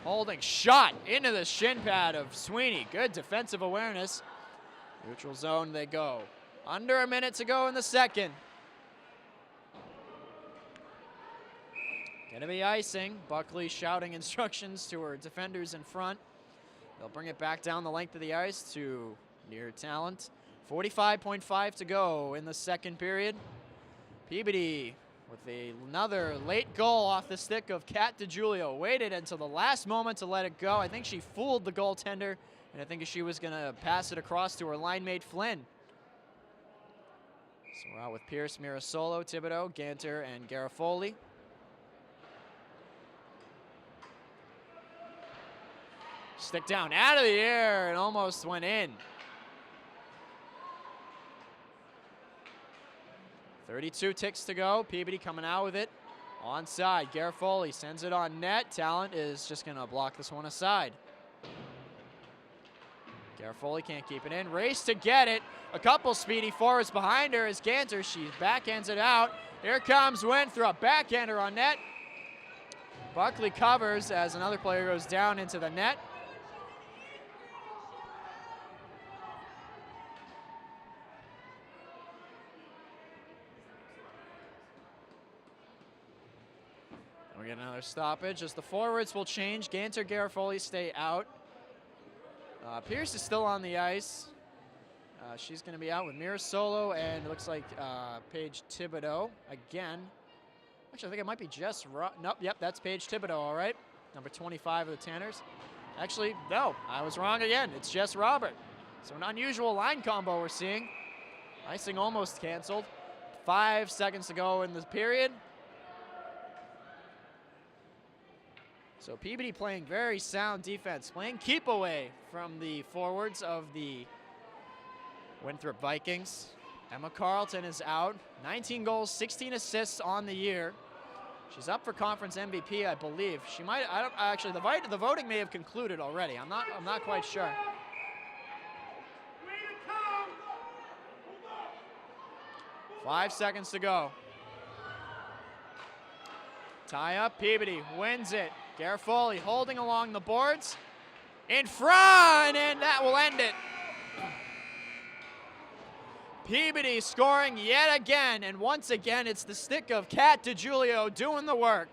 Holding shot into the shin pad of Sweeney. Good defensive awareness. Neutral zone they go. Under a minute to go in the second. Gonna be icing. Buckley shouting instructions to her defenders in front. They'll bring it back down the length of the ice to near Talent. 45.5 to go in the second period. Peabody with another late goal off the stick of Kat DiGiulio. Waited until the last moment to let it go. I think she fooled the goaltender, and I think she was going to pass it across to her line mate Flynn. So we're out with Pierce, Mirasolo, Thibodeau, Ganter, and Garofoli. Stick down out of the air and almost went in. 32 ticks to go. Peabody coming out with it. Onside. Garofoli sends it on net. Talent is just going to block this one aside. Garofoli can't keep it in. Race to get it. A couple speedy forwards behind her as Ganter. She backhands it out. Here comes Winthrop. Backhander on net. Buckley covers as another player goes down into the net. We get another stoppage as the forwards will change. Ganter, Garofoli stay out. Pierce is still on the ice. She's going to be out with Mirasolo and it looks like Paige Thibodeau again. Actually, I think it might be Jess. Nope, yep, that's Paige Thibodeau, all right. Number 25 of the Tanners. Actually, no, I was wrong again. It's Jess Robert. So an unusual line combo we're seeing. Icing almost canceled. 5 seconds to go in the period. So Peabody playing very sound defense, playing keep away from the forwards of the Winthrop Vikings. Emma Carlton is out, 19 goals, 16 assists on the year. She's up for conference MVP, I believe. She might. I don't actually. The voting may have concluded already. I'm not quite sure. Five seconds to go. Tie up. Peabody wins it. Garofoli holding along the boards. In front, and that will end it. Peabody scoring yet again, and once again, it's the stick of Kat DiGiulio doing the work.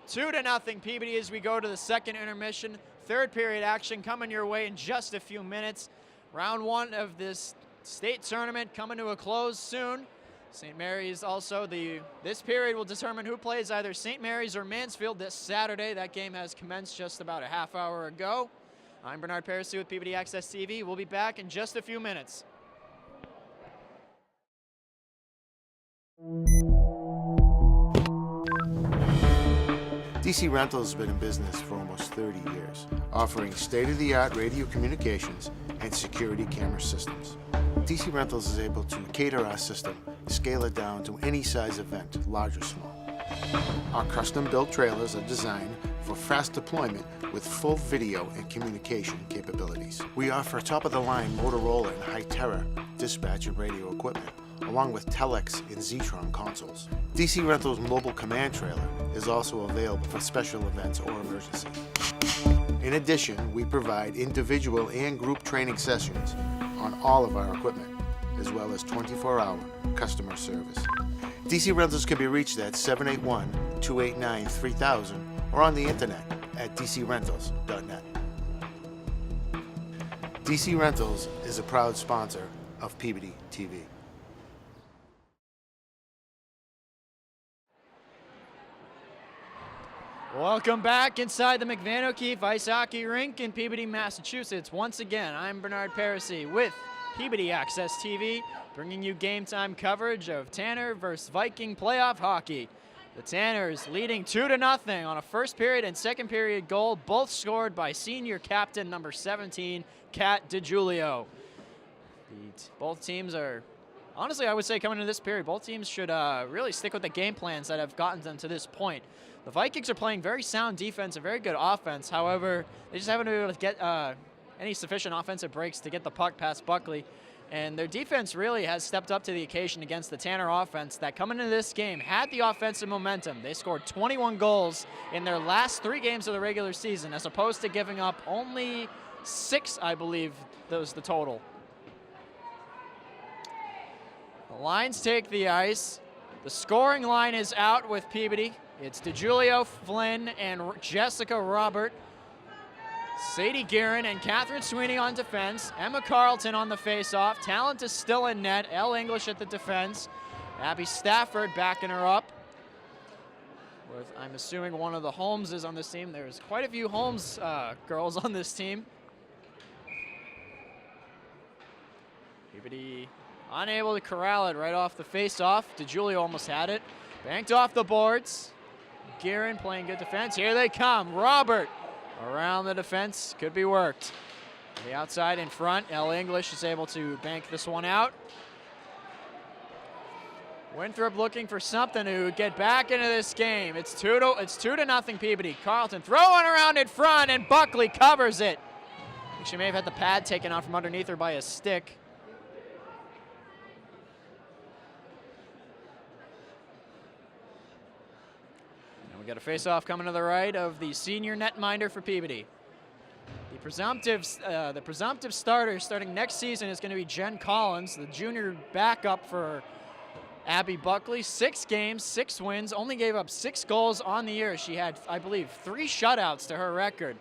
2-0 Peabody as we go to the second intermission. Third period action coming your way in just a few minutes. Round one of this state tournament coming to a close soon. St. Mary's also, this period will determine who plays either St. Mary's or Mansfield this Saturday. That game has commenced just about a half hour ago. I'm Bernard Parisi with Peabody Access TV. We'll be back in just a few minutes. DC Rentals has been in business for almost 30 years, offering state-of-the-art radio communications and security camera systems. DC Rentals is able to cater our system, scale it down to any size event, large or small. Our custom-built trailers are designed for fast deployment with full video and communication capabilities. We offer top-of-the-line Motorola and Hytera dispatch and radio equipment, along with Telex and Zetron consoles. DC Rentals Mobile Command Trailer is also available for special events or emergency. In addition, we provide individual and group training sessions on all of our equipment, as well as 24-hour customer service. DC Rentals can be reached at 781-289-3000 or on the internet at dcrentals.net. DC Rentals is a proud sponsor of Peabody TV. Welcome back inside the McVan O'Keefe Ice Hockey Rink in Peabody, Massachusetts. Once again, I'm Bernard Parisi with Peabody Access TV, bringing you game time coverage of Tanner versus Viking playoff hockey. The Tanners leading 2-0 on a first period and second period goal, both scored by senior captain number 17, Kat DiGiulio. Both teams are, honestly, I would say coming into this period, both teams should really stick with the game plans that have gotten them to this point. The Vikings are playing very sound defense and very good offense. However, they just haven't been able to get any sufficient offensive breaks to get the puck past Buckley. And their defense really has stepped up to the occasion against the Tanner offense that coming into this game had the offensive momentum. They scored 21 goals in their last 3 games of the regular season, as opposed to giving up only 6, I believe, that was the total. The Lions take the ice. The scoring line is out with Peabody. It's DiGiulio, Flynn, and Jessica Robert. Sadie Guerin and Catherine Sweeney on defense. Emma Carlton on the faceoff. Talent is still in net. Elle English at the defense. Abby Stafford backing her up. With, I'm assuming, one of the Holmeses on this team. There's quite a few Holmes girls on this team. Peabody unable to corral it right off the faceoff. DiGiulio almost had it. Banked off the boards. Guerin playing good defense. Here they come. Robert around the defense. Could be worked. The outside in front. Elle English is able to bank this one out. Winthrop looking for something to get back into this game. It's 2-0 Peabody. Carlton throwing around in front, and Buckley covers it. I think she may have had the pad taken off from underneath her by a stick. We got a face-off coming to the right of the senior netminder for Peabody. The presumptive starter starting next season is going to be Jen Collins, the junior backup for Abby Buckley. 6 games, 6 wins, only gave up 6 goals on the year. She had, I believe, 3 shutouts to her record.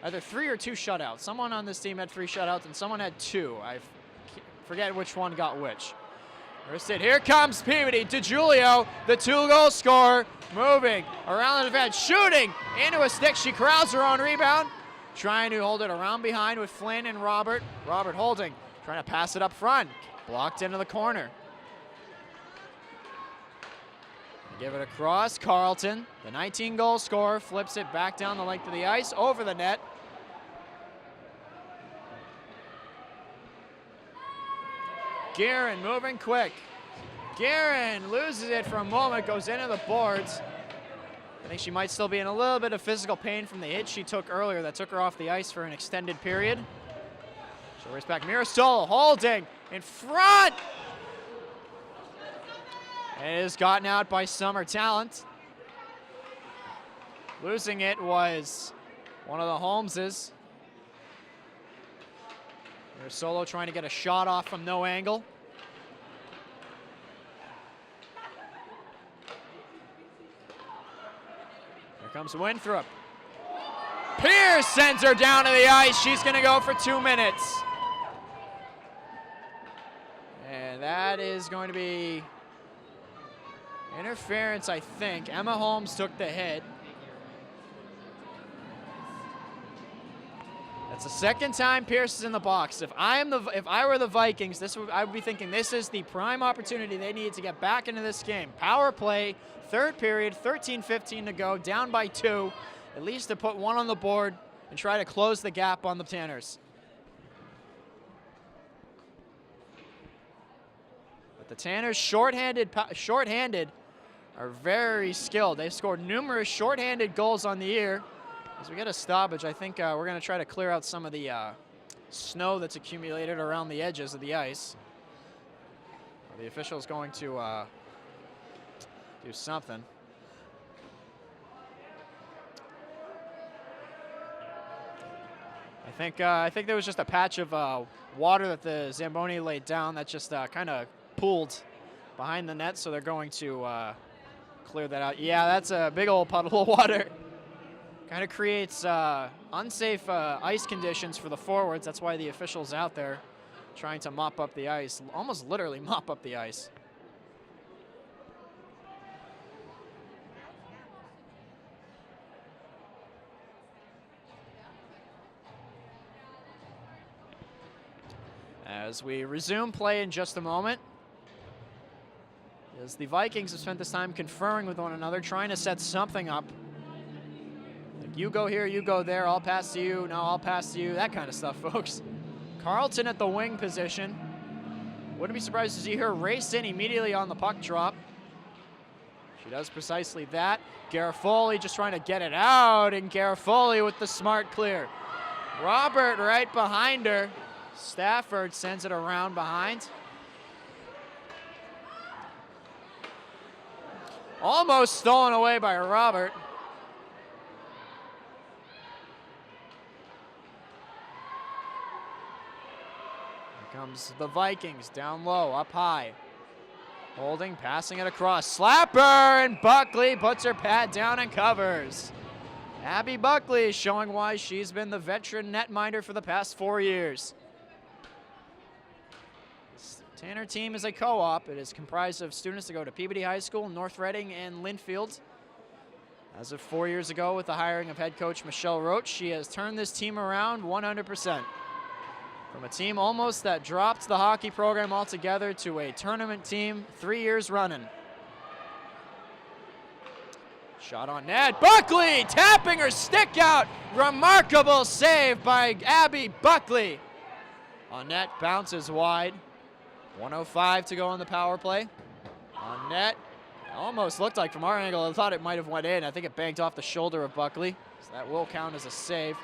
Either 3 or 2 shutouts. Someone on this team had 3 shutouts and someone had 2. I forget which one got which. Here comes Peabody. DiGiulio, the 2-goal scorer, moving around the defense, shooting into a stick. She corrals her own rebound, trying to hold it around behind with Flynn and Robert. Robert holding, trying to pass it up front. Blocked into the corner. They give it across. Carlton, the 19-goal scorer, flips it back down the length of the ice, over the net. Guerin moving quick. Guerin loses it for a moment, goes into the boards. I think she might still be in a little bit of physical pain from the hit she took earlier that took her off the ice for an extended period. She'll race back. Mirasolo holding in front. And it is gotten out by Summer Talent. Losing it was one of the Holmeses. Solo trying to get a shot off from no angle. Here comes Winthrop. Pierce sends her down to the ice. She's going to go for 2 minutes. And that is going to be interference, I think. Emma Holmes took the hit. That's the second time Pierce is in the box. If I were the Vikings, I would be thinking this is the prime opportunity they need to get back into this game. Power play, third period, 13-15 to go, down by 2, at least to put 1 on the board and try to close the gap on the Tanners. But the Tanners, shorthanded, are very skilled. They've scored numerous shorthanded goals on the year. As we get a stoppage, I think we're going to try to clear out some of the snow that's accumulated around the edges of the ice. The official's going to do something. I think there was just a patch of water that the Zamboni laid down that just kind of pooled behind the net, so they're going to clear that out. Yeah, that's a big old puddle of water. Kind of creates unsafe ice conditions for the forwards. That's why the official's out there trying to mop up the ice, almost literally mop up the ice. As we resume play in just a moment, as the Vikings have spent this time conferring with one another, trying to set something up. You go here, you go there, I'll pass to you, no, I'll pass to you, that kind of stuff, folks. Carlton at the wing position. Wouldn't be surprised to see her race in immediately on the puck drop. She does precisely that. Garofoli just trying to get it out, and Garofoli with the smart clear. Robert right behind her. Stafford sends it around behind. Almost stolen away by Robert. Comes the Vikings down low, up high. Holding, passing it across. Slapper, and Buckley puts her pad down and covers. Abby Buckley is showing why she's been the veteran netminder for the past 4 years. This Tanner team is a co-op. It is comprised of students that go to Peabody High School, North Reading, and Linfield. As of 4 years ago, with the hiring of head coach Michelle Roach, she has turned this team around 100%. From a team almost that dropped the hockey program altogether to a tournament team 3 years running. Shot on net. Buckley tapping her stick out. Remarkable save by Abby Buckley. On net, bounces wide. 1:05 to go on the power play. On net, almost looked like from our angle, I thought it might have went in. I think it banked off the shoulder of Buckley. So that will count as a save.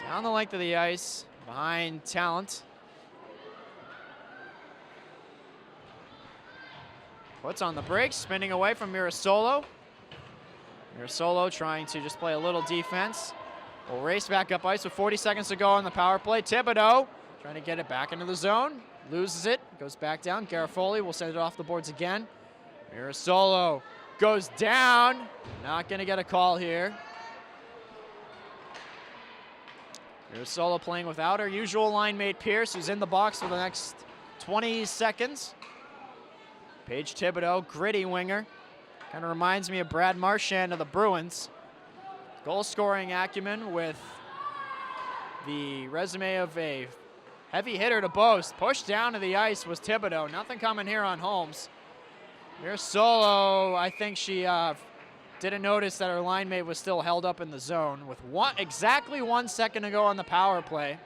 Down the length of the ice. Behind Talent. Puts on the brakes, spinning away from Mirasolo. Mirasolo trying to just play a little defense. Will race back up ice with 40 seconds to go on the power play. Thibodeau trying to get it back into the zone. Loses it, goes back down. Garofoli will send it off the boards again. Mirasolo goes down. Not going to get a call here. Mirasolo playing without her usual line mate Pierce, who's in the box for the next 20 seconds. Paige Thibodeau, gritty winger. Kind of reminds me of Brad Marchand of the Bruins. Goal-scoring acumen with the resume of a heavy hitter to boast. Pushed down to the ice was Thibodeau. Nothing coming here on Holmes. Mirasolo, I think she didn't notice that her line mate was still held up in the zone with exactly 1 second to go on the power play.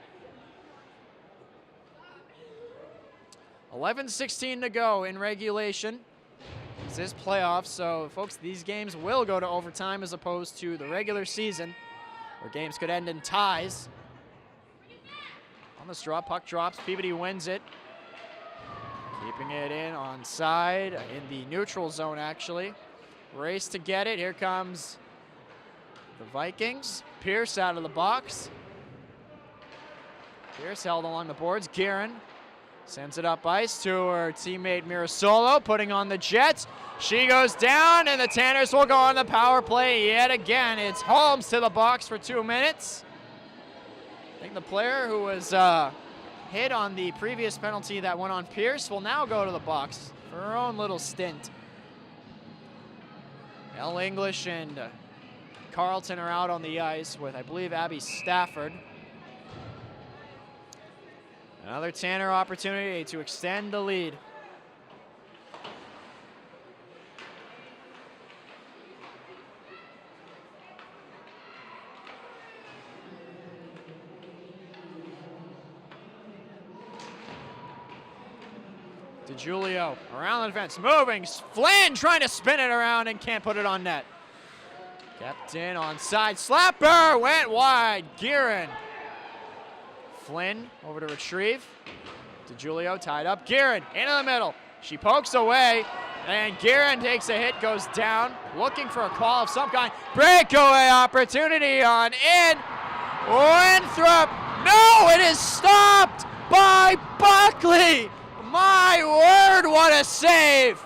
11:16 to go in regulation. This is playoffs, so folks, these games will go to overtime as opposed to the regular season, where games could end in ties. On the straw, puck drops, Peabody wins it. Keeping it in on side, in the neutral zone actually. Race to get it. Here comes the Vikings. Pierce out of the box. Pierce held along the boards. Guerin sends it up ice to her teammate Mirasolo, putting on the Jets. She goes down, and the Tanners will go on the power play yet again. It's Holmes to the box for 2 minutes. I think the player who was hit on the previous penalty that went on Pierce will now go to the box for her own little stint. El English and Carlton are out on the ice with, I believe, Abby Stafford. Another Tanner opportunity to extend the lead. DeGiulio around the defense, moving. Flynn trying to spin it around and can't put it on net. Kept in onside. Slapper went wide. Guerin. Flynn over to retrieve. DeGiulio tied up. Guerin into the middle. She pokes away, and Guerin takes a hit, goes down, looking for a call of some kind. Breakaway opportunity on in. Winthrop. No, it is stopped by Buckley. My word, what a save!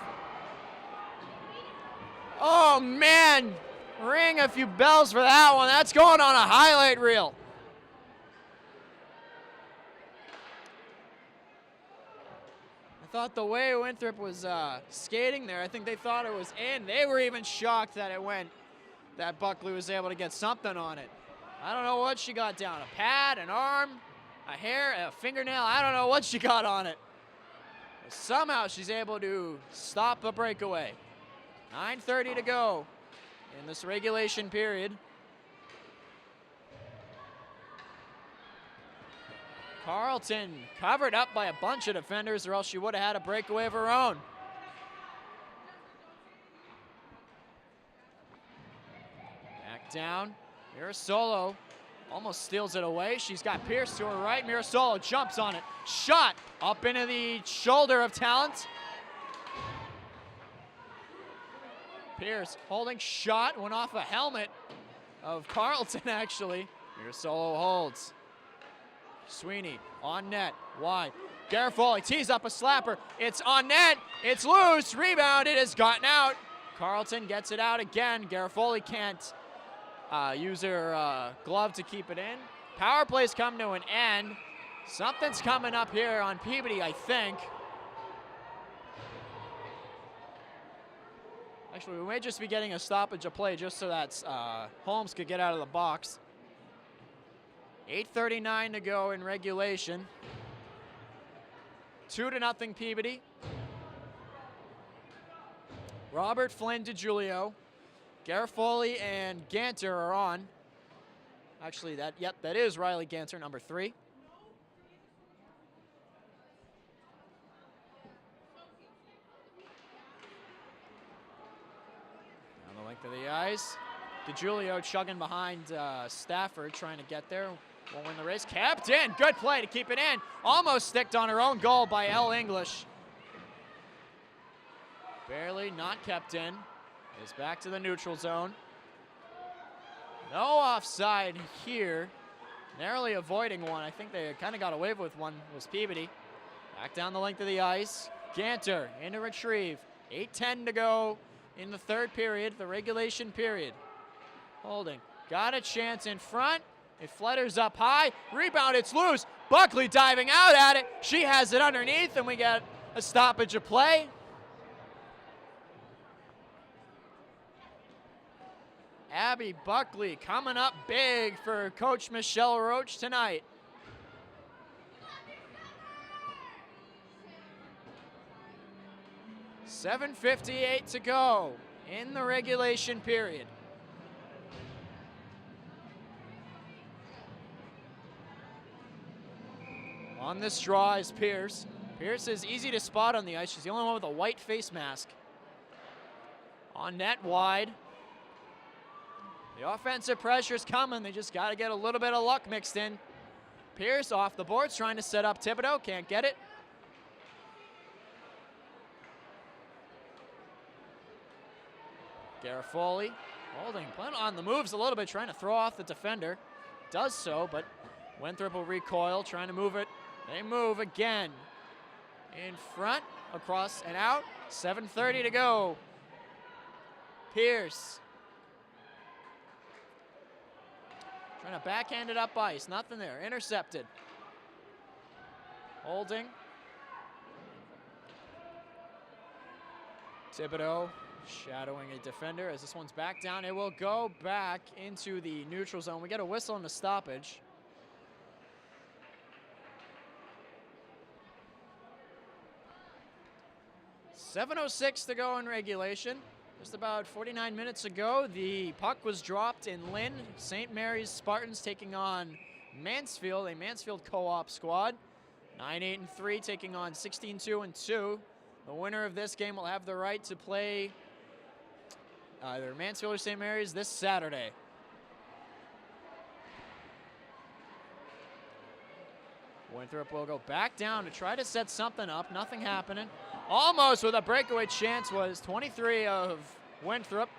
Oh man, ring a few bells for that one. That's going on a highlight reel. I thought the way Winthrop was skating there, I think they thought it was in. They were even shocked that it went, that Buckley was able to get something on it. I don't know what she got down, a pad, an arm, a hair, a fingernail, I don't know what she got on it. Somehow she's able to stop the breakaway. 9:30 to go in this regulation period. Carleton covered up by a bunch of defenders, or else she would have had a breakaway of her own. Back down. Mirasolo almost steals it away. She's got Pierce to her right. Mirasolo jumps on it. Shot up into the shoulder of Talent. Pierce holding shot. Went off a helmet of Carleton, actually. Mirasolo holds. Sweeney on net. Wide. Garofoli tees up a slapper. It's on net. It's loose. Rebound. It has gotten out. Carleton gets it out again. Garofoli can't use her glove to keep it in. Power play's come to an end. Something's coming up here on Peabody, I think. Actually, we may just be getting a stoppage of play just so that Holmes could get out of the box. 8:39 to go in regulation. 2-0 Peabody. Robert, Flynn, DeGiulio. Garofoli and Ganter are on. Actually, that is Riley Ganter, number 3. Down the length of the ice. DeGiulio chugging behind Stafford, trying to get there. Won't win the race. Kept in. Good play to keep it in. Almost sticked on her own goal by Elle English. Barely not kept in. Is back to the neutral zone. No offside here. Narrowly avoiding one. I think they kind of got away with one, was Peabody. Back down the length of the ice. Ganter into retrieve. 8:10 to go in the third period, the regulation period. Holding. Got a chance in front. It flutters up high. Rebound, it's loose. Buckley diving out at it. She has it underneath, and we get a stoppage of play. Abby Buckley coming up big for Coach Michelle Roach tonight. $7:58 to go in the regulation period. On this draw is Pierce. Pierce is easy to spot on the ice. She's the only one with a white face mask. On net wide. The offensive pressure's coming. They just got to get a little bit of luck mixed in. Pierce off the boards, trying to set up Thibodeau. Can't get it. Garofoli holding, on the moves a little bit, trying to throw off the defender. Does so, but Winthrop will recoil, trying to move it. They move again. In front, across and out. 7:30 to go. Pierce. Trying to backhand it up ice. Nothing there. Intercepted. Holding. Thibodeau shadowing a defender as this one's back down. It will go back into the neutral zone. We get a whistle and a stoppage. 7:06 to go in regulation. Just about 49 minutes ago, the puck was dropped in Lynn. St. Mary's Spartans taking on Mansfield, a Mansfield co-op squad. 9-8-3 taking on 16-2-2. The winner of this game will have the right to play either Mansfield or St. Mary's this Saturday. Winthrop will go back down to try to set something up. Nothing happening. Almost with a breakaway chance was 23 of Winthrop.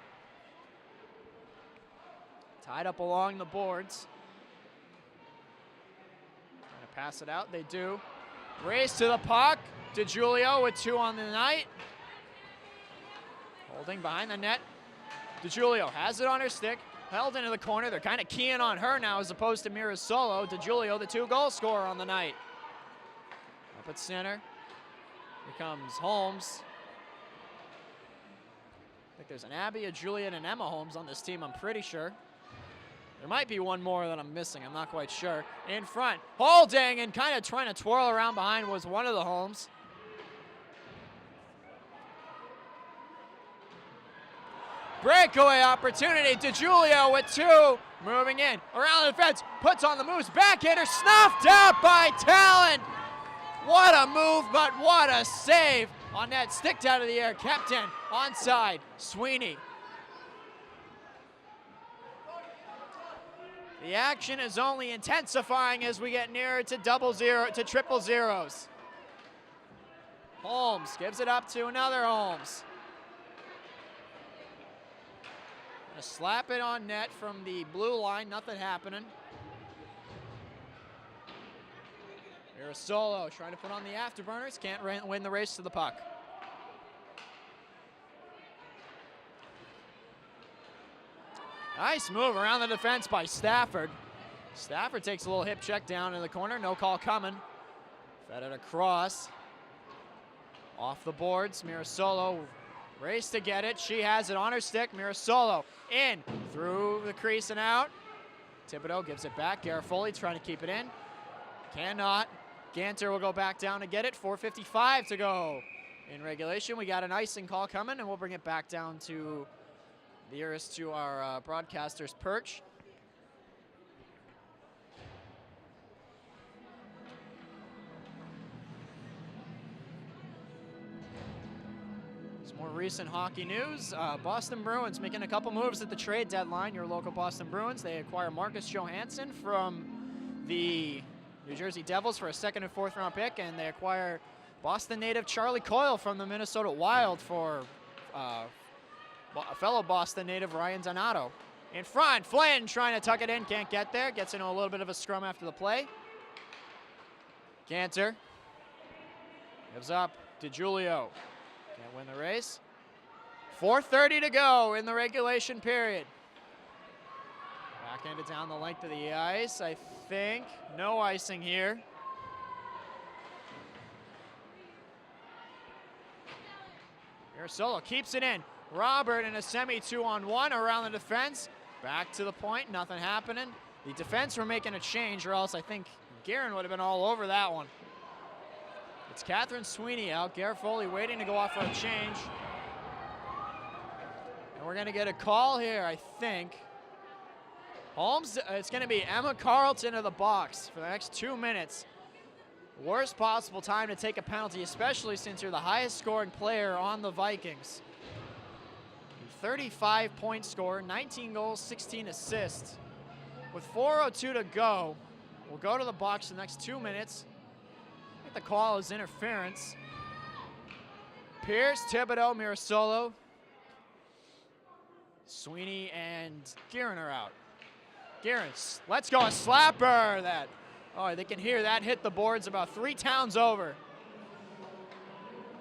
Tied up along the boards. Trying to pass it out. They do. Race to the puck. DeGiulio with 2 on the night. Holding behind the net. DeGiulio has it on her stick. Held into the corner. They're kind of keying on her now as opposed to Mirasolo. DeGiulio, the 2-goal scorer on the night. Up at center. Here comes Holmes. I think there's an Abby, a Julia, and an Emma Holmes on this team, I'm pretty sure. There might be one more that I'm missing. I'm not quite sure. In front. Holding and kind of trying to twirl around behind was one of the Holmes. Breakaway opportunity. DeGiulio with 2. Moving in. Around the fence. Puts on the moves. Backhander snuffed out by Talent. What a move, but what a save on that sticked out of the air. Captain onside. Sweeney. The action is only intensifying as we get nearer to triple zeros. Holmes gives it up to another Holmes. Gonna slap it on net from the blue line, nothing happening. Mirasolo trying to put on the afterburners, can't win the race to the puck. Nice move around the defense by Stafford. Stafford takes a little hip check down in the corner, no call coming. Fed it across. Off the boards, Mirasolo race to get it. She has it on her stick. Mirasolo in through the crease and out. Thibodeau gives it back. Garofoli trying to keep it in. Cannot. Ganter will go back down to get it. 4:55 to go in regulation. We got an icing call coming, and we'll bring it back down to nearest to our broadcaster's perch. Some more recent hockey news. Boston Bruins making a couple moves at the trade deadline. Your local Boston Bruins. They acquire Marcus Johansson from the New Jersey Devils for a 2nd and 4th round pick, and they acquire Boston native Charlie Coyle from the Minnesota Wild for a fellow Boston native Ryan Donato. In front, Flynn trying to tuck it in, can't get there. Gets into a little bit of a scrum after the play. Ganter gives up to Julio. Can't win the race. 4:30 to go in the regulation period. Backhanded down the length of the ice, I think. No icing here. Mirasolo keeps it in. Robert in a semi 2-on-1 around the defense. Back to the point, nothing happening. The defense were making a change, or else I think Guerin would have been all over that one. It's Catherine Sweeney out. Garofoli waiting to go off for a change. And we're going to get a call here, I think. Holmes, it's going to be Emma Carlton of the box for the next 2 minutes. Worst possible time to take a penalty, especially since you're the highest scoring player on the Vikings. 35-point scorer, 19 goals, 16 assists. With 4:02 to go, we'll go to the box the next 2 minutes. I think the call is interference. Pierce, Thibodeau, Mirasolo, Sweeney, and Guerin are out. Guerin, let's go, a slapper. That, oh, they can hear that hit the boards about 3 towns over.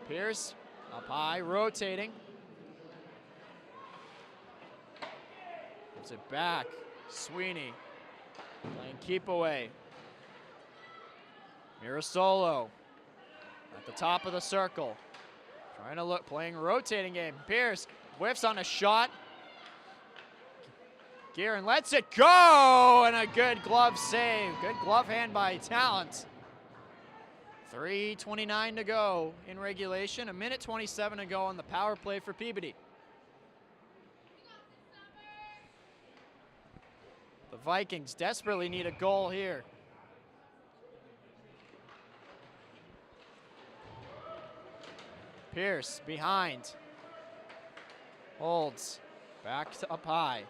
Pierce up high, rotating. Gives it back. Sweeney playing keep away. Mirasolo at the top of the circle. Trying to look, playing rotating game. Pierce whiffs on a shot. Guerin lets it go, and a good glove save. Good glove hand by Talent. 3:29 to go in regulation. 1:27 to go on the power play for Peabody. The Vikings desperately need a goal here. Pierce behind. Holds. Back to up high.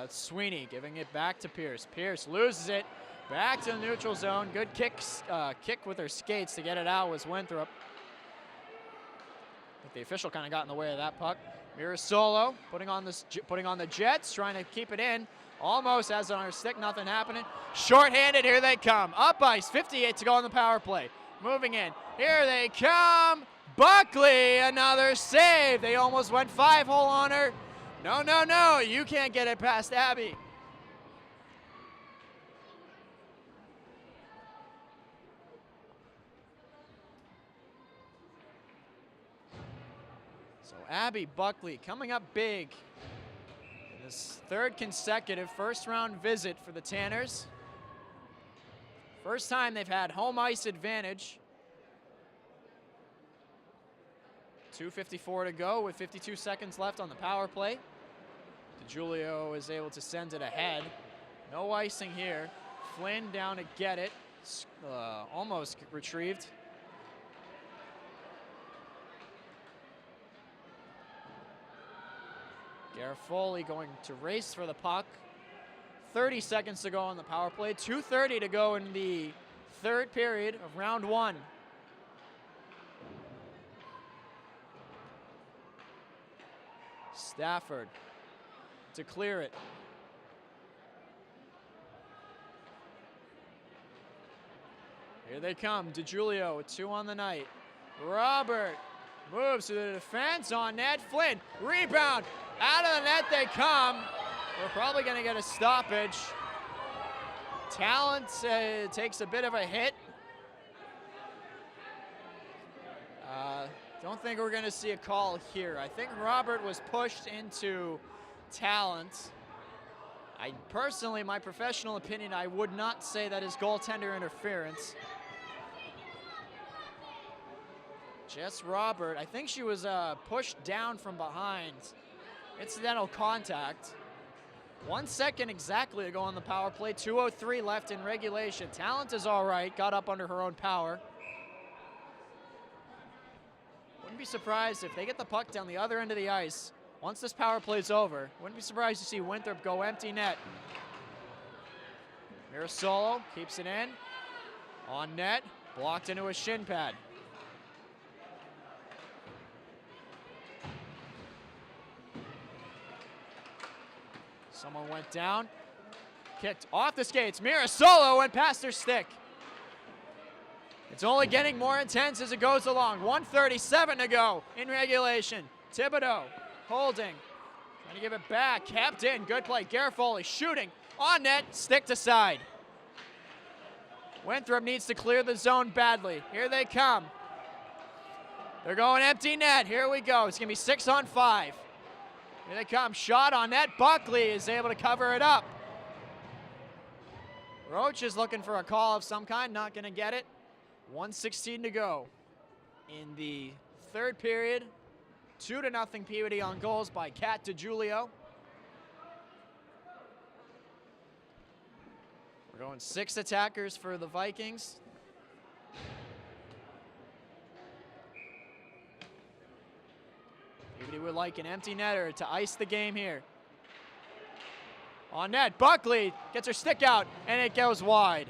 Sweeney giving it back to Pierce. Pierce loses it. Back to the neutral zone. Good kick with her skates to get it out was Winthrop. I think the official kind of got in the way of that puck. Mirasolo putting on the Jets, trying to keep it in. Almost has it on her stick, nothing happening. Short-handed, here they come. Up ice, 58 to go on the power play. Moving in, here they come. Buckley, another save. They almost went 5-hole on her. No, no, no, you can't get it past Abby. So Abby Buckley coming up big. This third consecutive first-round visit for the Tanners. First time they've had home ice advantage. 2:54 to go with 52 seconds left on the power play. DiGiulio is able to send it ahead. No icing here. Flynn down to get it. Almost retrieved. Garofoli going to race for the puck. 30 seconds to go on the power play. 2:30 to go in the third period of round one. Stafford to clear it. Here they come. DiGiulio with 2 on the night. Robert moves to the defense on net. Flynn, rebound. Out of the net they come. We're probably going to get a stoppage. Talent takes a bit of a hit. Don't think we're going to see a call here. I think Robert was pushed into Talent. I personally, my professional opinion, I would not say that is goaltender interference. Jess Robert, I think she was pushed down from behind. Incidental contact. 1 second exactly to go on the power play. 2:03 left in regulation. Talent is all right. Got up under her own power. Wouldn't be surprised if they get the puck down the other end of the ice. Once this power play's over, wouldn't be surprised to see Winthrop go empty net. Mirasolo keeps it in. On net. Blocked into a shin pad. Someone went down, kicked off the skates. Mirasolo went past her stick. It's only getting more intense as it goes along. 1:37 to go in regulation. Thibodeau holding, trying to give it back. Kept in, good play. Garofoli shooting on net, stick to side. Winthrop needs to clear the zone badly. Here they come. They're going empty net. Here we go. It's going to be 6-on-5. Here they come. Shot on net. Buckley is able to cover it up. Roach is looking for a call of some kind. Not going to get it. 1:16 to go in the third period. 2-0 Peabody on goals by Kat DiGiulio. We're going 6 attackers for the Vikings. Peabody would like an empty netter to ice the game here. On net, Buckley gets her stick out, and it goes wide.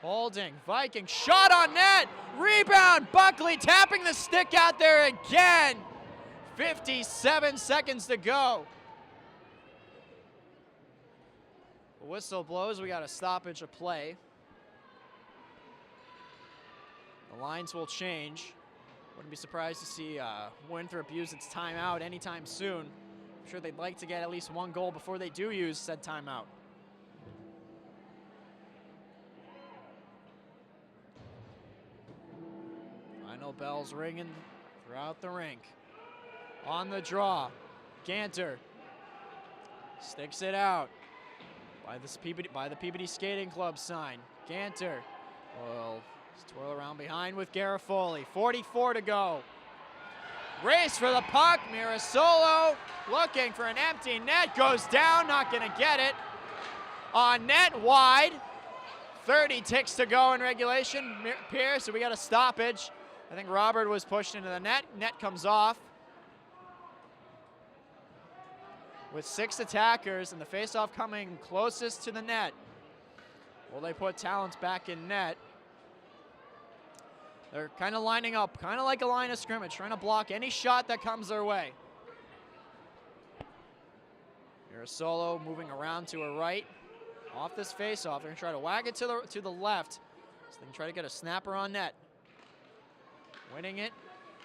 Holding, Viking shot on net, rebound, Buckley tapping the stick out there again. 57 seconds to go. The whistle blows, we got a stoppage of play. The lines will change. Wouldn't be surprised to see Winthrop use its timeout anytime soon. I'm sure they'd like to get at least one goal before they do use said timeout. Final bells ringing throughout the rink. On the draw, Ganter Sticks it out by the Peabody Skating Club sign. Cantor will twirl around behind with Garofoli. 44 to go. Race for the puck. Mirasolo looking for an empty net. Goes down, not going to get it. On net, wide. 30 ticks to go in regulation. Pierce, so we got a stoppage. I think Robert was pushed into the net. Net comes off. With 6 attackers and the faceoff coming closest to the net. Will they put Talents back in net? They're kind of lining up, kind of like a line of scrimmage, trying to block any shot that comes their way. Mirasolo moving around to her right. Off this faceoff, they're going to try to whack it to the left. So they can try to get a snapper on net. Winning it.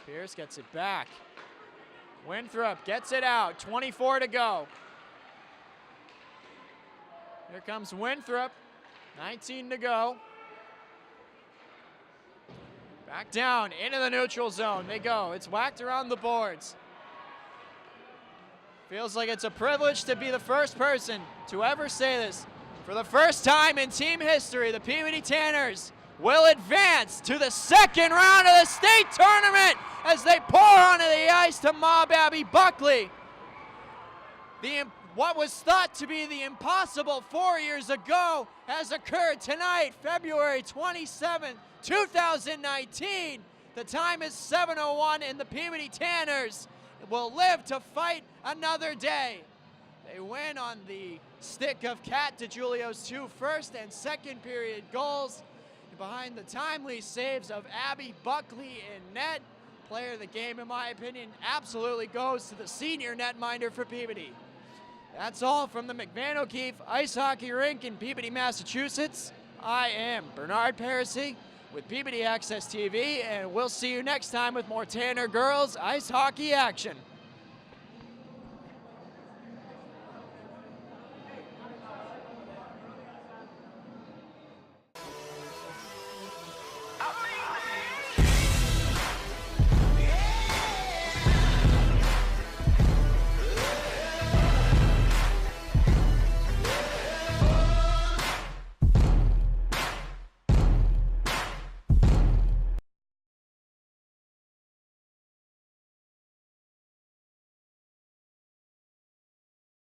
Pierce gets it back. Winthrop gets it out. 24 to go. Here comes Winthrop. 19 to go. Back down into the neutral zone. They go. It's whacked around the boards. Feels like it's a privilege to be the first person to ever say this. For the first time in team history, the Peabody Tanners will advance to the second round of the state tournament as they pour onto the ice to Mob Abbey Buckley. What was thought to be the impossible 4 years ago has occurred tonight, February 27, 2019. The time is 7:01 and the Peabody Tanners will live to fight another day. They win on the stick of Kat DeGiulio's 2 first and second period goals. Behind the timely saves of Abby Buckley in net. Player of the game, in my opinion, absolutely goes to the senior netminder for Peabody. That's all from the McMahon O'Keefe Ice Hockey Rink in Peabody, Massachusetts. I am Bernard Parisi with Peabody Access TV, and we'll see you next time with more Tanner Girls Ice Hockey action.